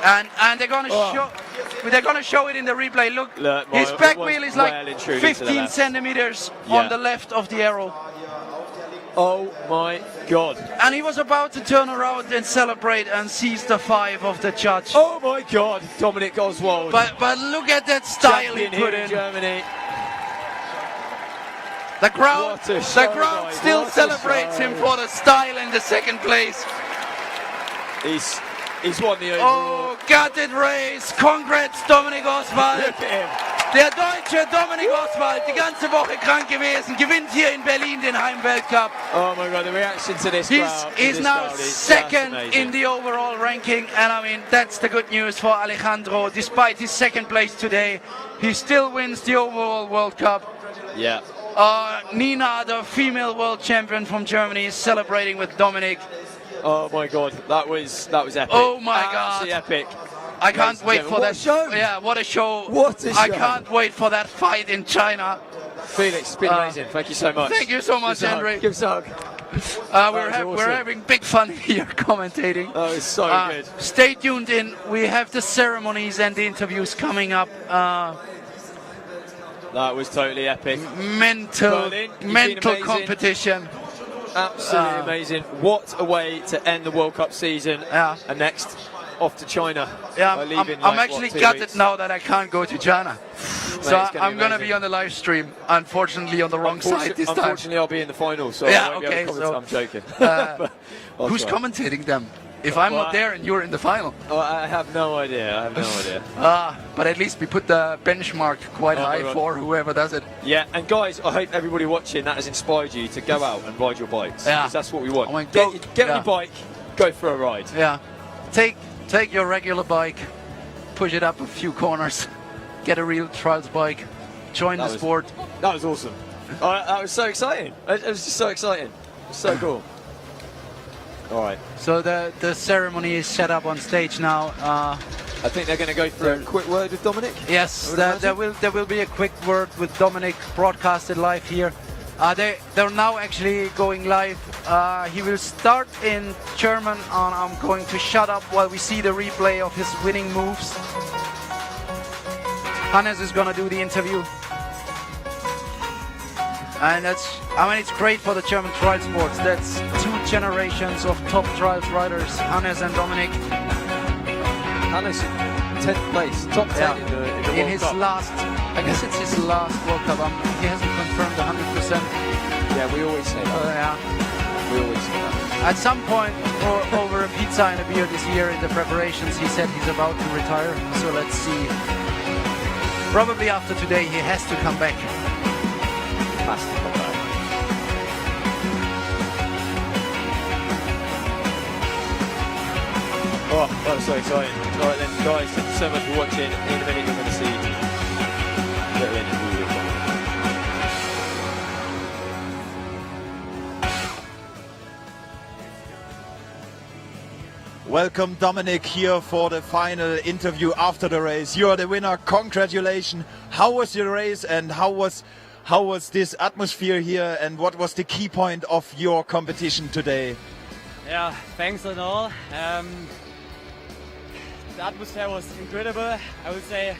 And they're gonna Oh. show it in the replay. Look, Look, his it back was wheel is well like and truly to the 15 left. centimeters Yeah. on the left of the arrow. Oh my God. And he was about to turn around and celebrate and seize the 5 of the judge. Oh my God, Dominic Oswald. But look at that style he champion put here in in. Germany. The crowd, What a show, guys. still What a celebrates him show. for the style in the second place. He's won the overall. Oh, gutted race. Congrats, Dominic Oswald. Look at him. Der Deutsche Dominic Oswald, die ganze Woche krank gewesen, gewinnt hier in Berlin den Heimweltcup. Oh my God, the reaction to this crowd. He's this now crowd is just second amazing. in the overall ranking, and I mean, that's the good news for Alejandro. Despite his second place today, he still wins the overall World Cup. Yeah. Nina, the female world champion from Germany, is celebrating with Dominic. Oh my God, that was epic. Oh my God. Absolutely epic. I can't wait for What that a show. Yeah, what a show. What a I show. can't wait for that fight in China. Felix, it's been amazing. Thank you so much. Thank you so much, Give us a hug. Henry. Give us a hug. We're awesome. having big fun here commentating. Oh, it's so good. Stay tuned in. We have the ceremonies and the interviews coming up. That was totally epic. Mental Berlin, you've been amazing. competition. Absolutely amazing. What a way to end the World Cup season. Yeah. And next, off to China. Yeah, By leaving, I'm like, actually what, 2 gutted weeks? now that I can't go to China. So I'm going to be on the live stream, unfortunately on the wrong side this time. Unfortunately, I'll be in the final, so Yeah, I won't be okay, able to comment. so, I'm joking. Who's commentating them? If I'm not there and you're in the final. Oh, I have no idea. But at least we put the benchmark quite high for whoever does it. Yeah, and guys, I hope everybody watching that has inspired you to go out and ride your bikes. Yeah. Because that's what we want. I mean, Get on your bike, go for a ride. Yeah. Take your regular bike, push it up a few corners, get a real trials bike, join the sport. That was awesome. That was so exciting. It was just so exciting. It was so cool. All right. So the ceremony is set up on stage now. I think they're going to go for a quick word with Dominic. Yes, there will be a quick word with Dominic broadcasted live here. They're now actually going live. He will start in German, and I'm going to shut up while we see the replay of his winning moves. Hannes is going to do the interview. And it's great for the German trial sports. That's 2 generations of top trials riders, Hannes and Dominic. Hannes, 10th place, top 10 in the World Cup. Last, I guess it's his last World Cup. He hasn't confirmed 100%. Yeah, we always say that. Yeah. We always say that. At some point, over a pizza and a beer this year in the preparations, he said he's about to retire. So let's see. Probably after today, he has to come back. Has to come back. Oh, that was so exciting. All right then, guys, thank you so much for watching. In a minute, you're going to see a little interview with Dominic. Welcome, Dominic, here for the final interview after the race. You are the winner. Congratulations. How was your race, and how was this atmosphere here, and what was the key point of your competition today? Yeah, thanks and all. The atmosphere was incredible. I would say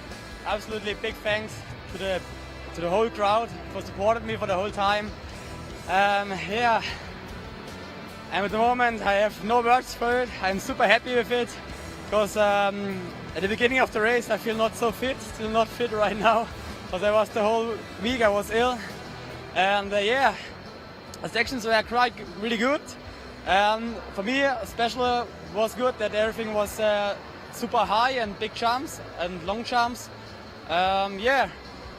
absolutely big thanks to the whole crowd for supporting me for the whole time. Yeah, and at the moment I have no words for it. I'm super happy with it because at the beginning of the race I feel not so fit, still not fit right now, because I was the whole week I was ill. And yeah, the sections were quite really good. For me, especially was good that everything was super high and big jumps and long jumps. Yeah,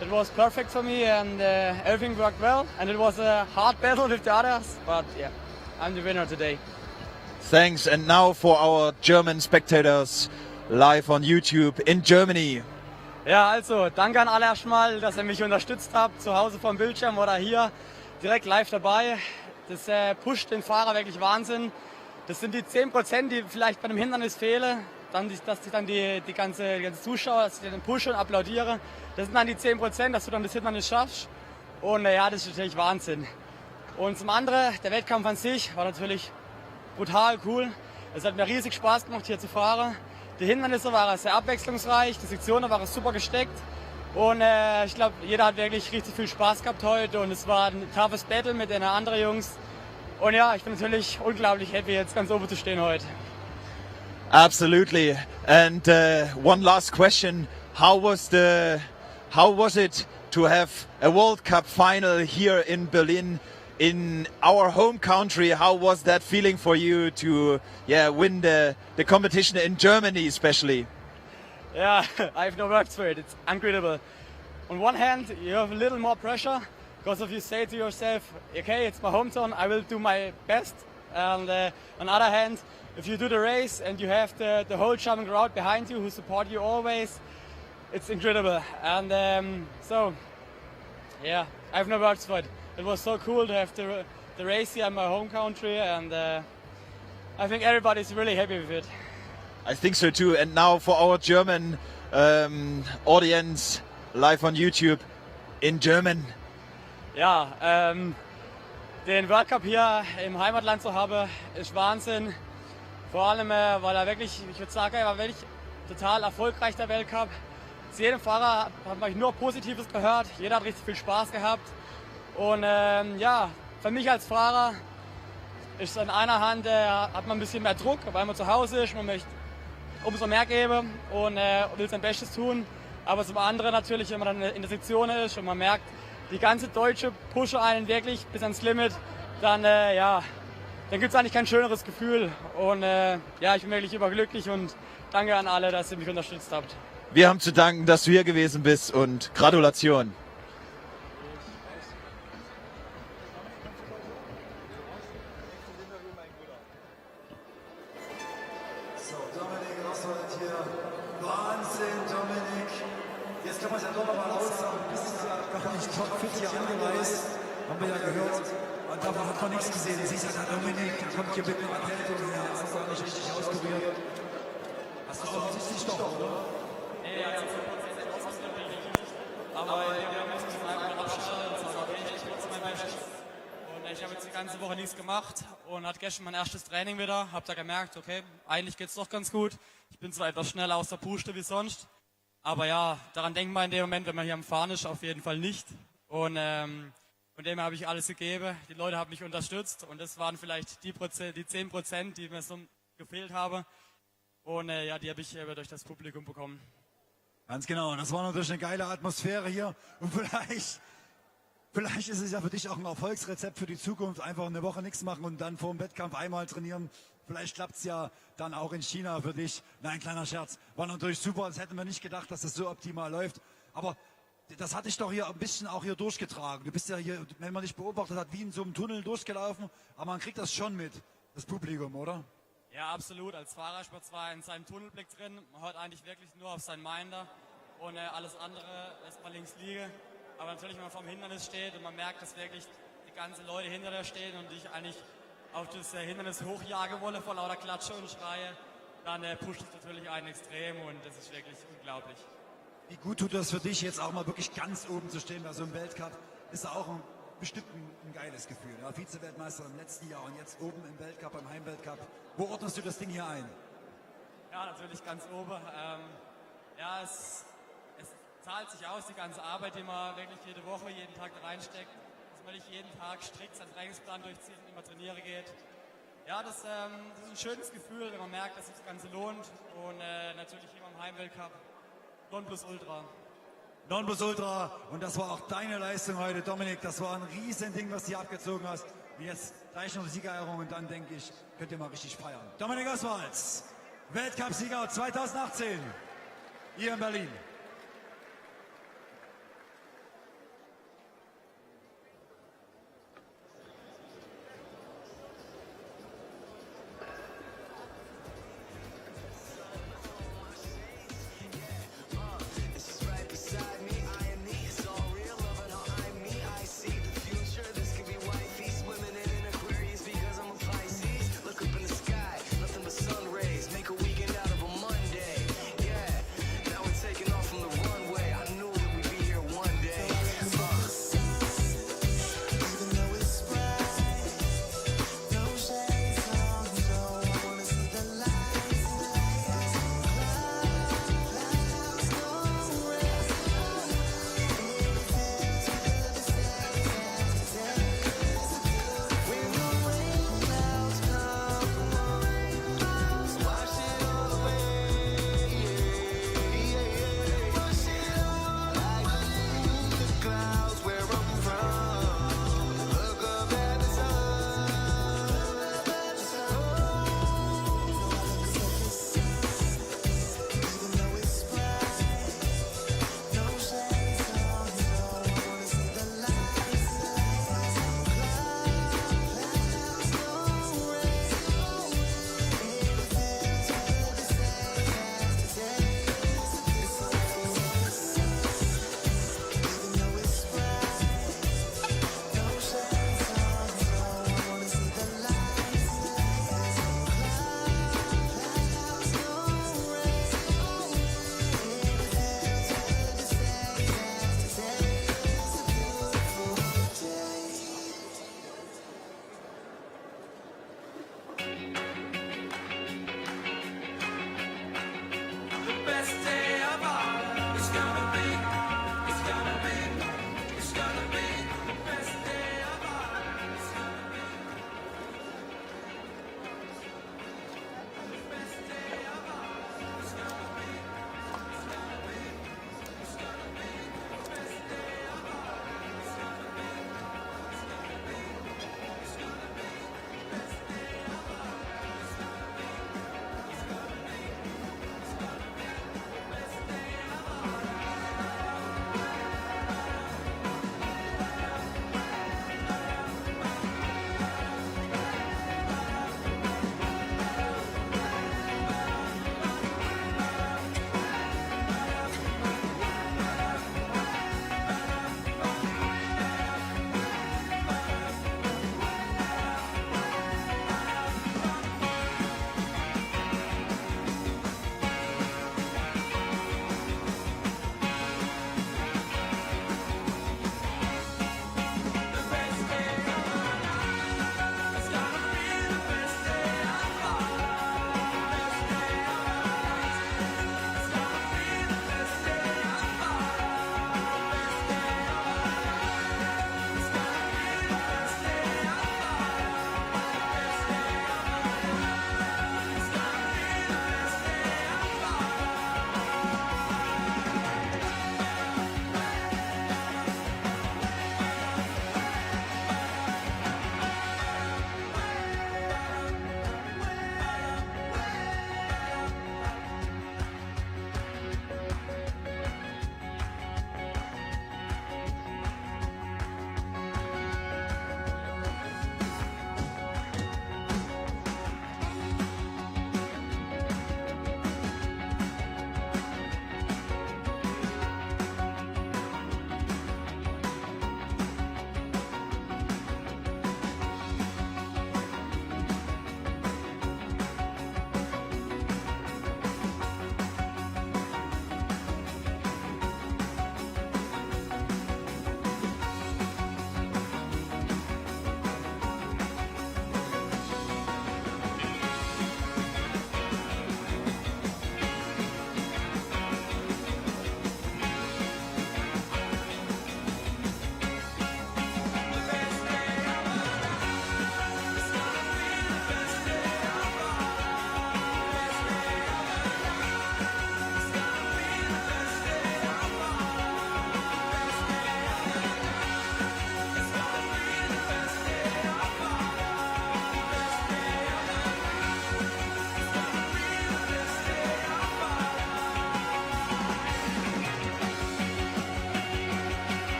it was perfect for me, and everything worked well. And it was a hard battle with the others, but yeah, I'm the winner today. Thanks. And now for our German spectators live on YouTube in Germany. Ja, also danke an alle erstmal, dass ihr mich unterstützt habt, zu Hause vom Bildschirm oder hier direkt live dabei. Das pusht den Fahrer wirklich Wahnsinn. Das sind die 10%, die vielleicht bei einem Hindernis fehlen. Dass ich dann die ganze Zuschauer, dass ich den pushe und applaudiere. Das sind dann die 10%, dass du dann das Hindernis schaffst. Und ja, das ist natürlich Wahnsinn. Und zum anderen, der Wettkampf an sich war natürlich brutal cool. Es hat mir riesig Spaß gemacht, hier zu fahren. Die Hindernisse waren sehr abwechslungsreich, die Sektionen waren super gesteckt. Und ich glaube, jeder hat wirklich richtig viel Spaß gehabt heute. Und es war ein toughes Battle mit den anderen Jungs. Und ja, ich bin natürlich unglaublich happy, jetzt ganz oben zu stehen heute. Absolutely. And one last question: How was it to have a World Cup final here in Berlin, in our home country? How was that feeling for you to win the competition in Germany, especially? Yeah, I have no words for it. It's incredible. On one hand, you have a little more pressure because if you say to yourself, okay, it's my hometown, I will do my best. And on the other hand, if you do the race and you have the whole German crowd behind you who support you always, it's incredible. And so, yeah, I have no words for it. It was so cool to have the race here in my home country, and I think everybody's really happy with it. I think so too. And now for our German audience live on YouTube in German. Ja, den World Cup hier im Heimatland zu haben, ist Wahnsinn. Vor allem, weil er wirklich, ich würde sagen, er war wirklich total erfolgreich, der Weltcup. zu jedem Fahrer habe ich nur Positives gehört. Jeder hat richtig viel Spaß gehabt. Und ja, für mich als Fahrer ist in einer Hand hat man ein bisschen mehr Druck, weil man zu Hause ist, man möchte umso mehr geben und will sein Bestes tun. Aber zum anderen natürlich, wenn man dann in der Sektion ist und man merkt, die ganze Deutsche pushen einen wirklich bis ans Limit, dann ja, dann gibt es eigentlich kein schöneres Gefühl. Und ja, ich bin wirklich überglücklich und danke an alle, dass ihr mich unterstützt habt. Wir haben zu danken, dass du hier gewesen bist und Gratulation. So, Dominik, was war das hier? Wahnsinn, Dominik. Jetzt kann man es ja doch nochmal aussagen. Du bist ja gar nicht topfit hier angereist. Haben wir ja gehört. Und davon hat man nichts gesehen. Siehst du, der Dominik, der kommt hier mit einer Erkältung her. Das ist gar nicht richtig auskuriert. Hast du offensichtlich doch, oder? Nee, ja, aber wir müssen es einfach abschalten und sagen, okay, ich nutze mein Bestes. Und ich habe jetzt die ganze Woche nichts gemacht und hatte gestern mein erstes Training wieder. Hab da gemerkt, okay, eigentlich geht's doch ganz gut. Ich bin zwar etwas schneller aus der Puste wie sonst, aber ja, daran denkt man in dem Moment, wenn man hier am Fahren ist, auf jeden Fall nicht. Und von dem her habe ich alles gegeben. Die Leute haben mich unterstützt und das waren vielleicht die 10%, die mir so gefehlt haben. Und ja, die habe ich durch das Publikum bekommen. Ganz genau, das war natürlich eine geile Atmosphäre hier und vielleicht ist es ja für dich auch ein Erfolgsrezept für die Zukunft, einfach eine Woche nichts machen und dann vor dem Wettkampf einmal trainieren. Vielleicht klappt es ja dann auch in China für dich. Nein, kleiner Scherz, war natürlich super, das hätten wir nicht gedacht, dass das so optimal läuft, aber das hatte ich doch hier ein bisschen auch hier durchgetragen. Du bist ja hier, wenn man dich beobachtet hat, wie in so einem Tunnel durchgelaufen, aber man kriegt das schon mit, das Publikum, oder? Ja, absolut. Als Fahrer ist man zwar in seinem Tunnelblick drin, man hört eigentlich wirklich nur auf seinen Minder und alles andere lässt man links liegen. Aber natürlich, wenn man vor dem Hindernis steht und man merkt, dass wirklich die ganzen Leute hinter dir stehen und dich eigentlich auf das Hindernis hochjagen wollen vor lauter Klatsche und Schreie, dann pusht es natürlich einen extrem und das ist wirklich unglaublich. Wie gut tut das für dich, jetzt auch mal wirklich ganz oben zu stehen bei so einem Weltcup? Ist ja auch bestimmt ein geiles Gefühl. Ja, Vize-Weltmeister im letzten Jahr und jetzt oben im Weltcup, im Heimweltcup. Wo ordnest du das Ding hier ein? Ja, natürlich ganz oben. Ja, es zahlt sich aus, die ganze Arbeit, die man wirklich jede Woche, jeden Tag da reinsteckt, dass man nicht jeden Tag strikt seinen Trainingsplan durchzieht und immer trainieren geht. Ja, das ist ein schönes Gefühl, wenn man merkt, dass sich das Ganze lohnt und natürlich hier im Heimweltcup Nonplusultra. Nonplusultra, und das war auch deine Leistung heute, Dominik. Das war ein Riesending, was du hier abgezogen hast. Und jetzt gleich noch die Siegerehrung und dann denke ich, könnt ihr mal richtig feiern. Dominik Oswald, Weltcup-Sieger 2018, hier in Berlin. Taking off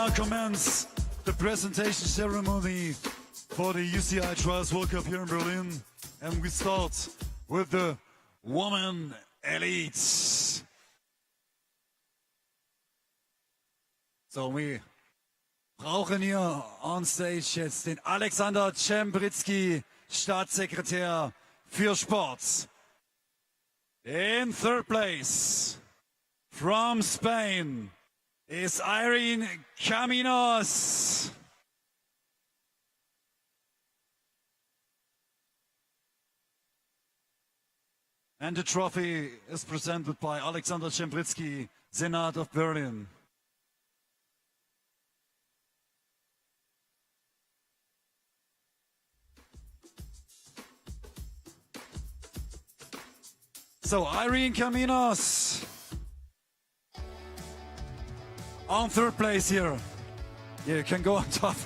now commence the presentation ceremony for the UCI Trials World Cup here in Berlin. And we start with the Woman Elites. So, wir brauchen hier on stage jetzt den Alexander Cembritsky, Staatssekretär für Sport. In third place, from Spain, is Irene Caminos. And the trophy is presented by Alexander Cembritsky, Senate of Berlin. So, Irene Caminos on third place here. Yeah, you can go on top.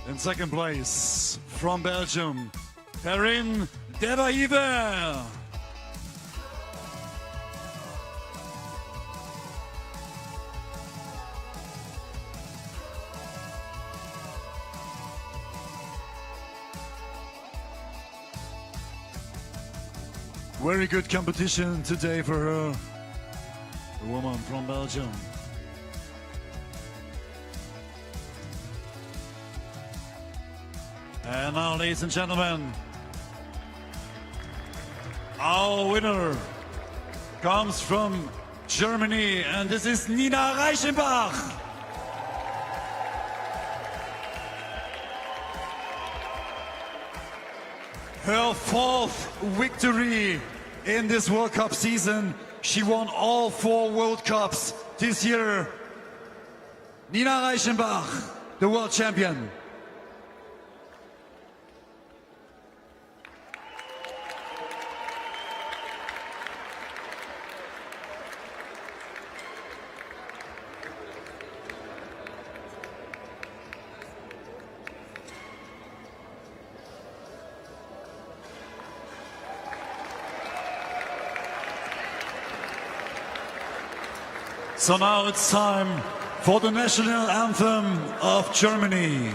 In second place, from Belgium, Perrine Devahiver. Very good competition today for her, the woman from Belgium. And now, ladies and gentlemen, our winner comes from Germany, and this is Nina Reichenbach. Her fourth victory in this World Cup season. She won all 4 World Cups this year. Nina Reichenbach, the world champion. So now it's time for the national anthem of Germany.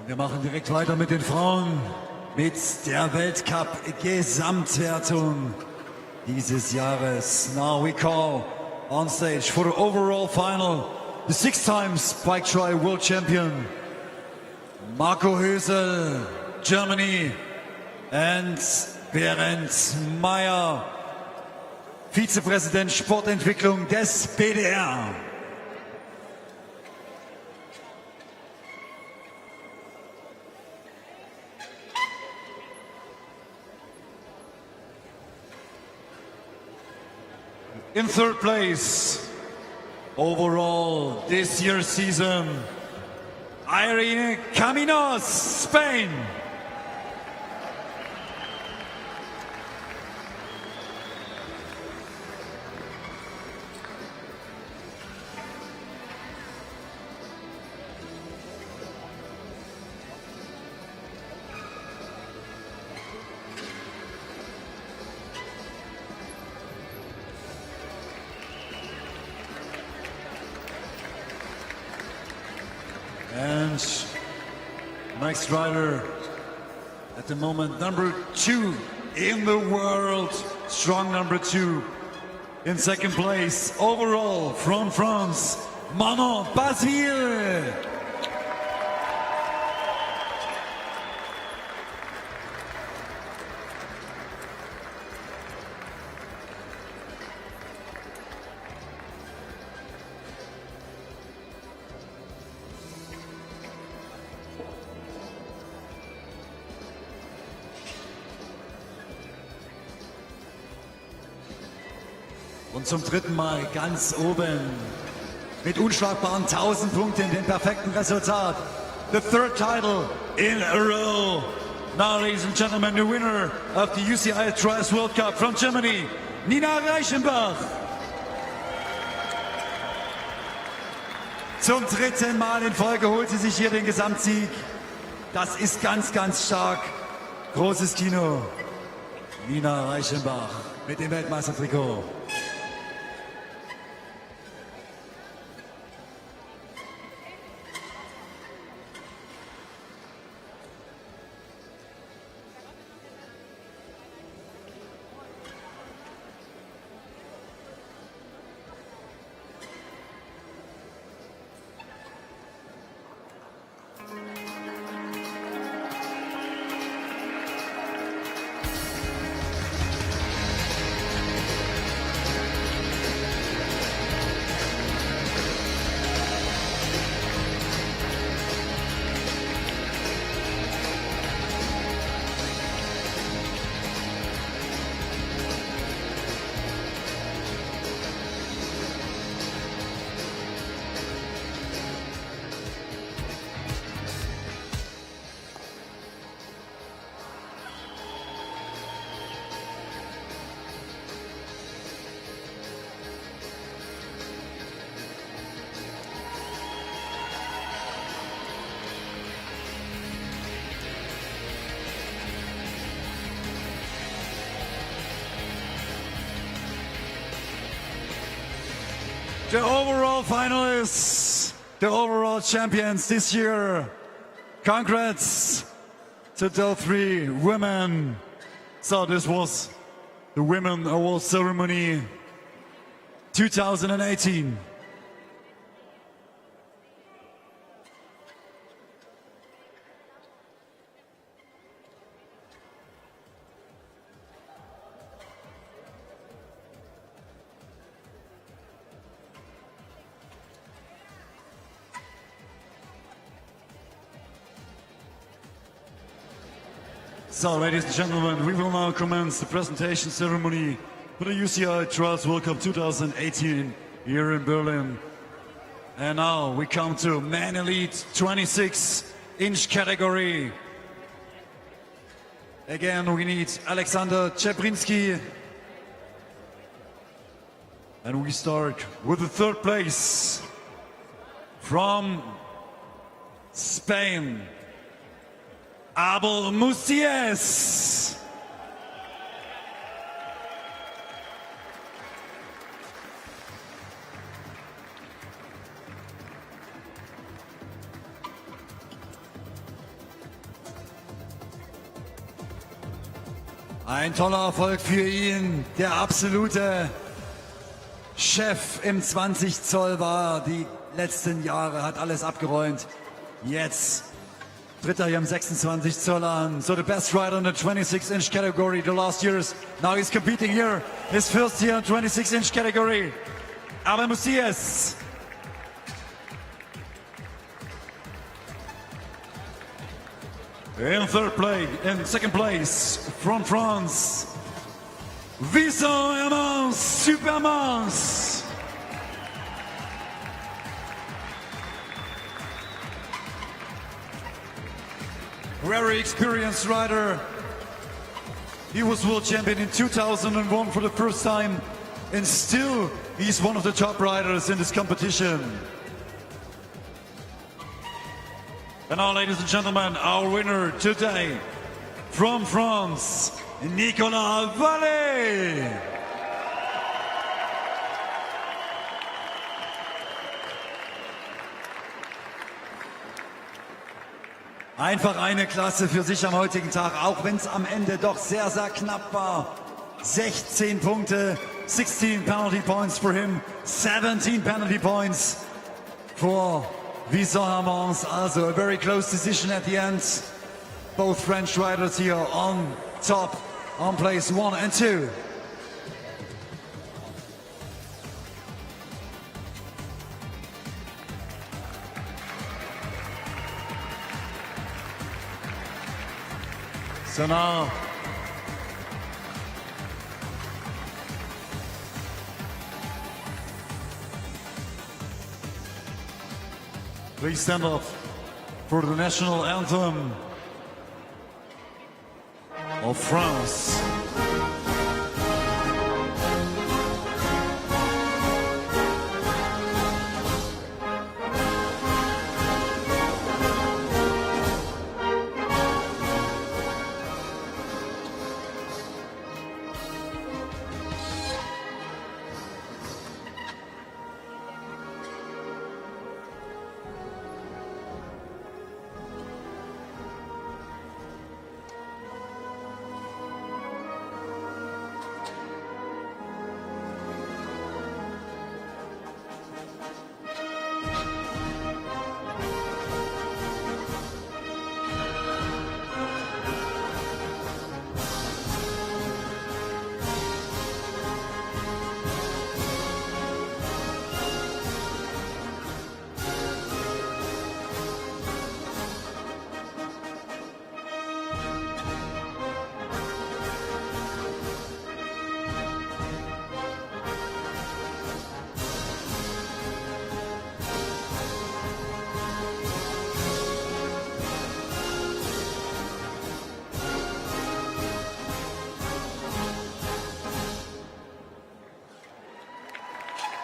Wir machen direkt weiter mit den Frauen, mit der Weltcup-Gesamtwertung dieses Jahres. Now we call on stage for the overall final the 6-time bike tri world champion, Marco Hösel, Germany, and Bernd Meyer, Vizepräsident Sportentwicklung des BDR. In third place, overall this year's season, Irene Caminos, Spain. And next rider at the moment, number 2 in the world, strong number 2. In second place overall from France, Manon Basile. Und zum dritten Mal ganz oben mit unschlagbaren 1000 Punkten, dem perfekten Resultat. The third title in a row. Now, ladies and gentlemen, the winner of the UCI Trials World Cup from Germany, Nina Reichenbach. Zum dritten Mal in Folge holt sie sich hier den Gesamtsieg. Das ist ganz, ganz stark. Großes Kino. Nina Reichenbach mit dem Weltmeistertrikot. The overall finalists, the overall champions this year. Congrats to the 3 women. So this was the Women Award Ceremony 2018. So, ladies and gentlemen, we will now commence the presentation ceremony for the UCI Trials World Cup 2018 here in Berlin. And now we come to Man Elite 26-inch category. Again, we need Alexander Czeprinski. And we start with the third place from Spain. Abel Musies. Ein toller Erfolg für ihn. Der absolute Chef im 20 Zoll war die letzten Jahre, hat alles abgeräumt. Jetzt tritt er hier im 26 Zoll an. So the best rider in the 26-inch category the last years. Now he's competing here, his first year in 26-inch category. Abel Musies. In second place from France, Vincent Hermans, Supermans. very experienced rider. He was world champion in 2001 for the first time, and still he's one of the top riders in this competition. And now, ladies and gentlemen, our winner today from France, Nicolas Vallée. Einfach eine Klasse für sich am heutigen Tag, auch wenn es am Ende doch sehr, sehr knapp war. 16 Punkte, 16 penalty points for him, 17 penalty points for Vincent. Also a very close decision at the end. Both French riders here on top, on place 1 and 2. So now, please stand up for the national anthem of France.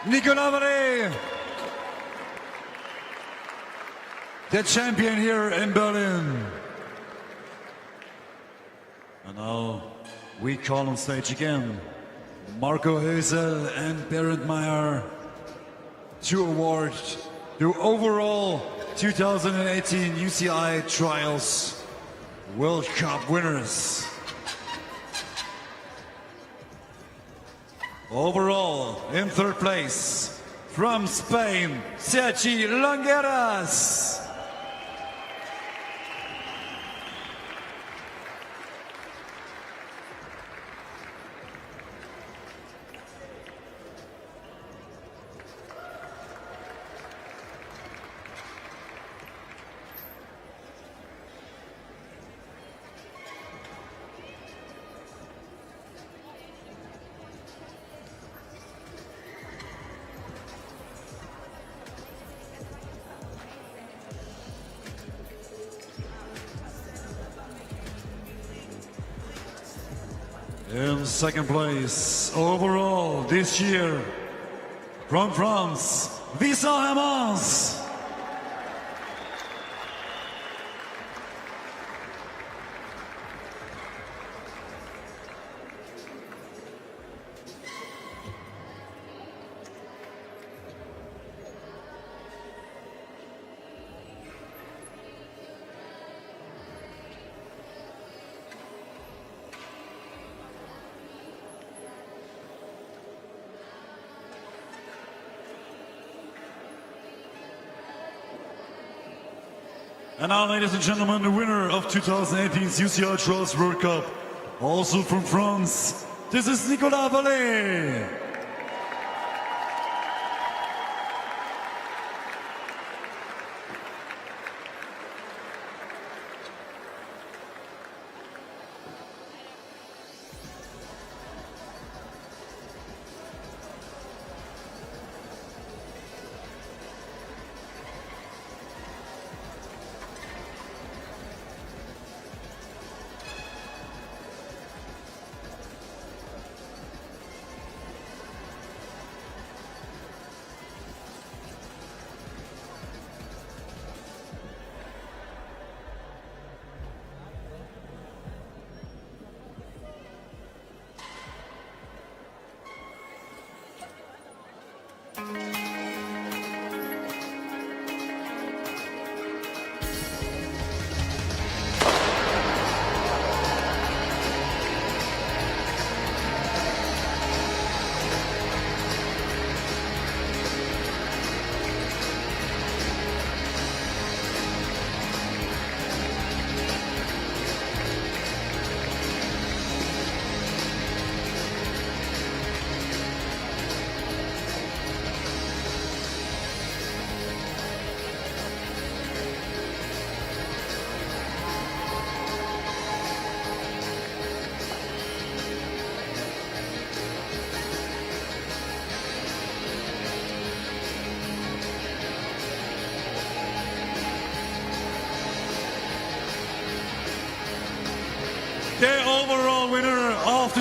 Nicolas Vallée, the champion here in Berlin. And now we call on stage again Marco Hösel and Bernd Meyer to award the overall 2018 UCI Trials World Cup winners. Overall, in third place, from Spain, Sergi Longueras. In second place, overall this year, from France, Vincent. And now, ladies and gentlemen, the winner of 2018's UCI Trials World Cup, also from France, this is Nicolas Vallée.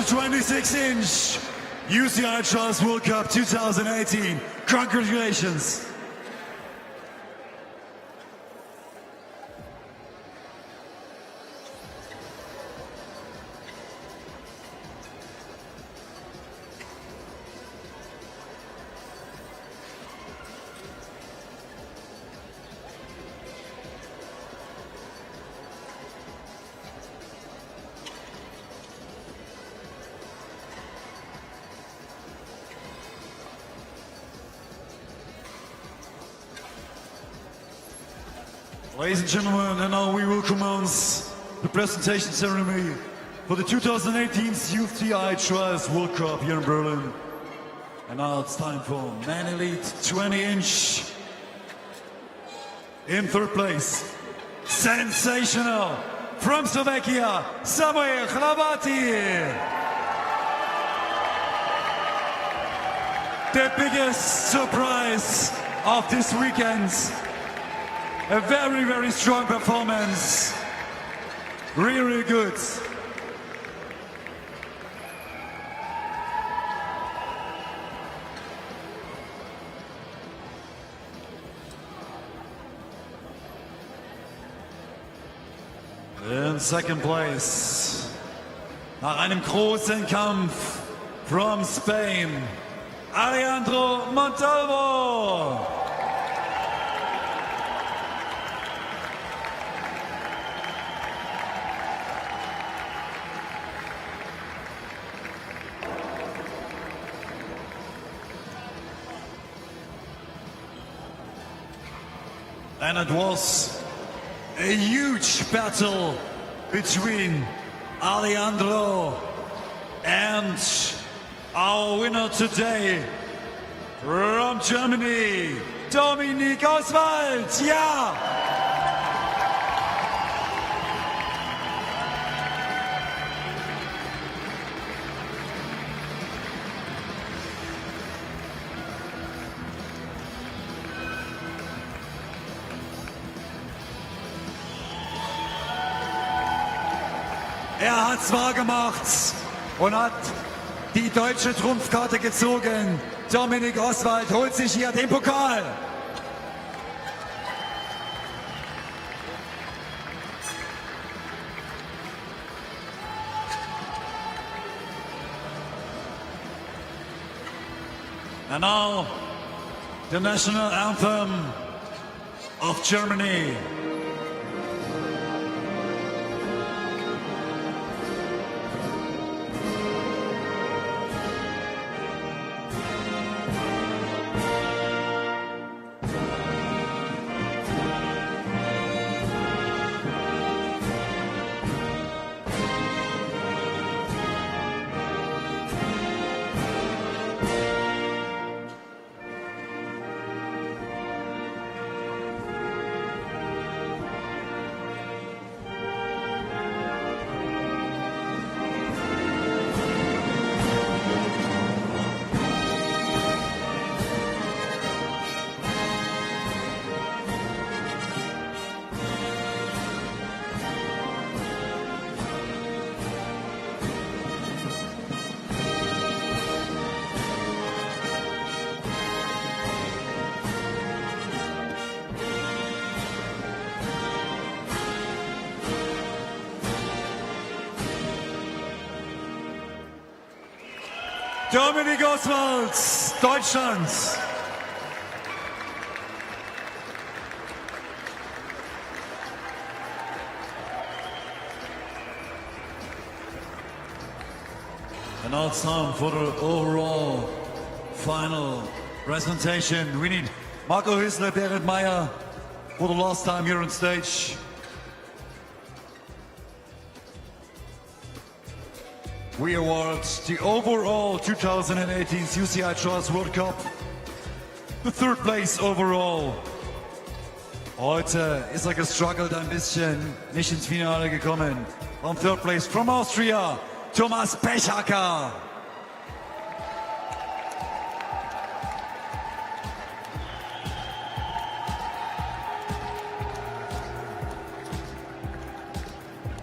26-inch UCI Trials World Cup 2018. Congratulations. Ladies and gentlemen, and now we will commence the presentation ceremony for the 2018 UCI Trials World Cup here in Berlin. And now it's time for Man Elite 20-inch. In third place, sensational, from Slovakia, Samuel Hrabati. The biggest surprise of this weekend. A very, very strong performance. Really good. In second place, nach einem großen Kampf from Spain, Alejandro Montalvo. And it was a huge battle between Alejandro and our winner today from Germany, Dominik Oswald. Yeah! Er hat's wahr gemacht und hat die deutsche Trumpfkarte gezogen. Dominik Oswald holt sich hier den Pokal. And now, the national anthem of Germany. Dominik Oswald, Deutschland. And now it's time for the overall final presentation. We need Marco Hüsler, Berit Meyer for the last time here on stage. We award the overall 2018 UCI Trials World Cup, the third place overall. Heute ist er gestruggelt ein bisschen, nicht ins Finale gekommen. On third place from Austria, Thomas Pechacker.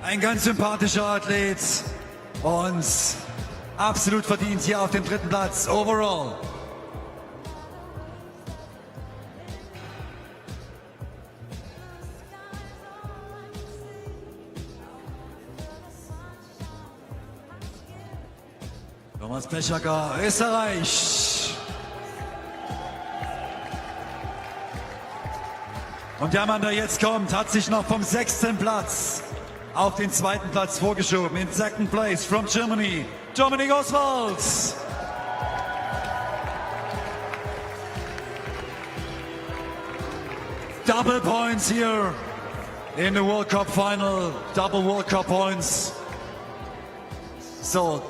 Ein ganz sympathischer Athlet und absolut verdient hier auf dem 3. Platz overall. Thomas Pechacker, Österreich. Und der Mann, der jetzt kommt, hat sich noch vom 6. Platz auf den 2. Platz vorgeschoben. In 2nd place from Germany, Dominik Oswald. Double points here in the World Cup final. Double World Cup points. So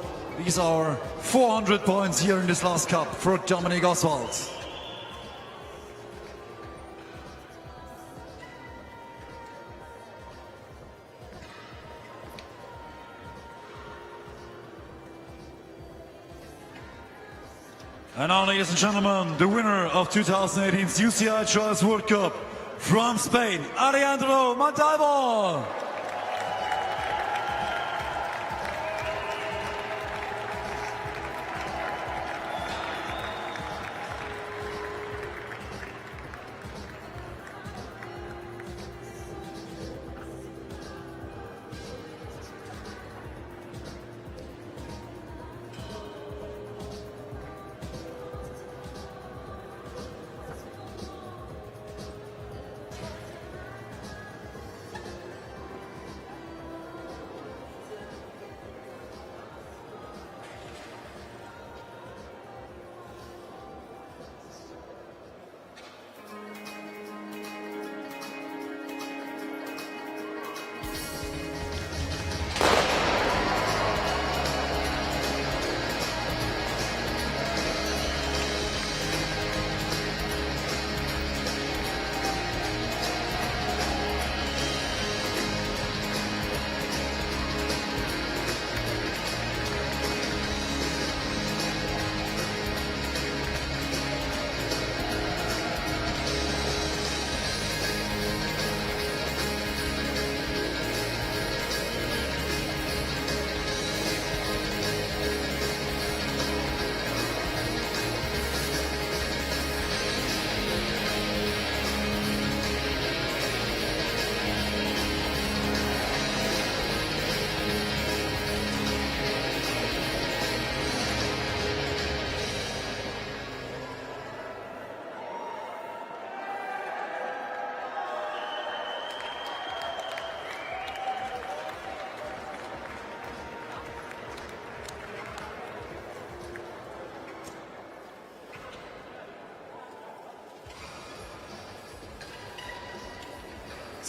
these are 400 points here in this last cup for Dominik Oswald. And now, ladies and gentlemen, the winner of 2018's UCI Trials World Cup from Spain, Alejandro Montalvo.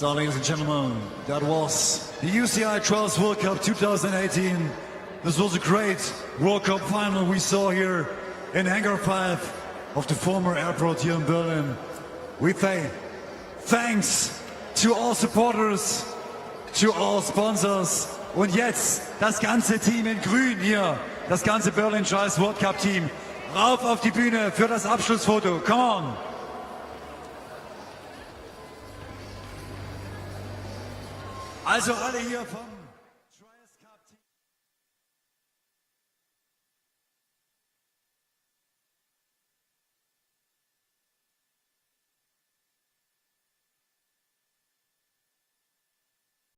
So, ladies and gentlemen, that was the UCI Trials World Cup 2018. This was a great World Cup final we saw here in Hangar 5 of the former airport here in Berlin. We say thanks to all supporters, to all sponsors. Und jetzt das ganze Team in Grün hier, das ganze Berlin Trials World Cup Team, rauf auf die Bühne für das Abschlussfoto. Come on! Also alle hier vom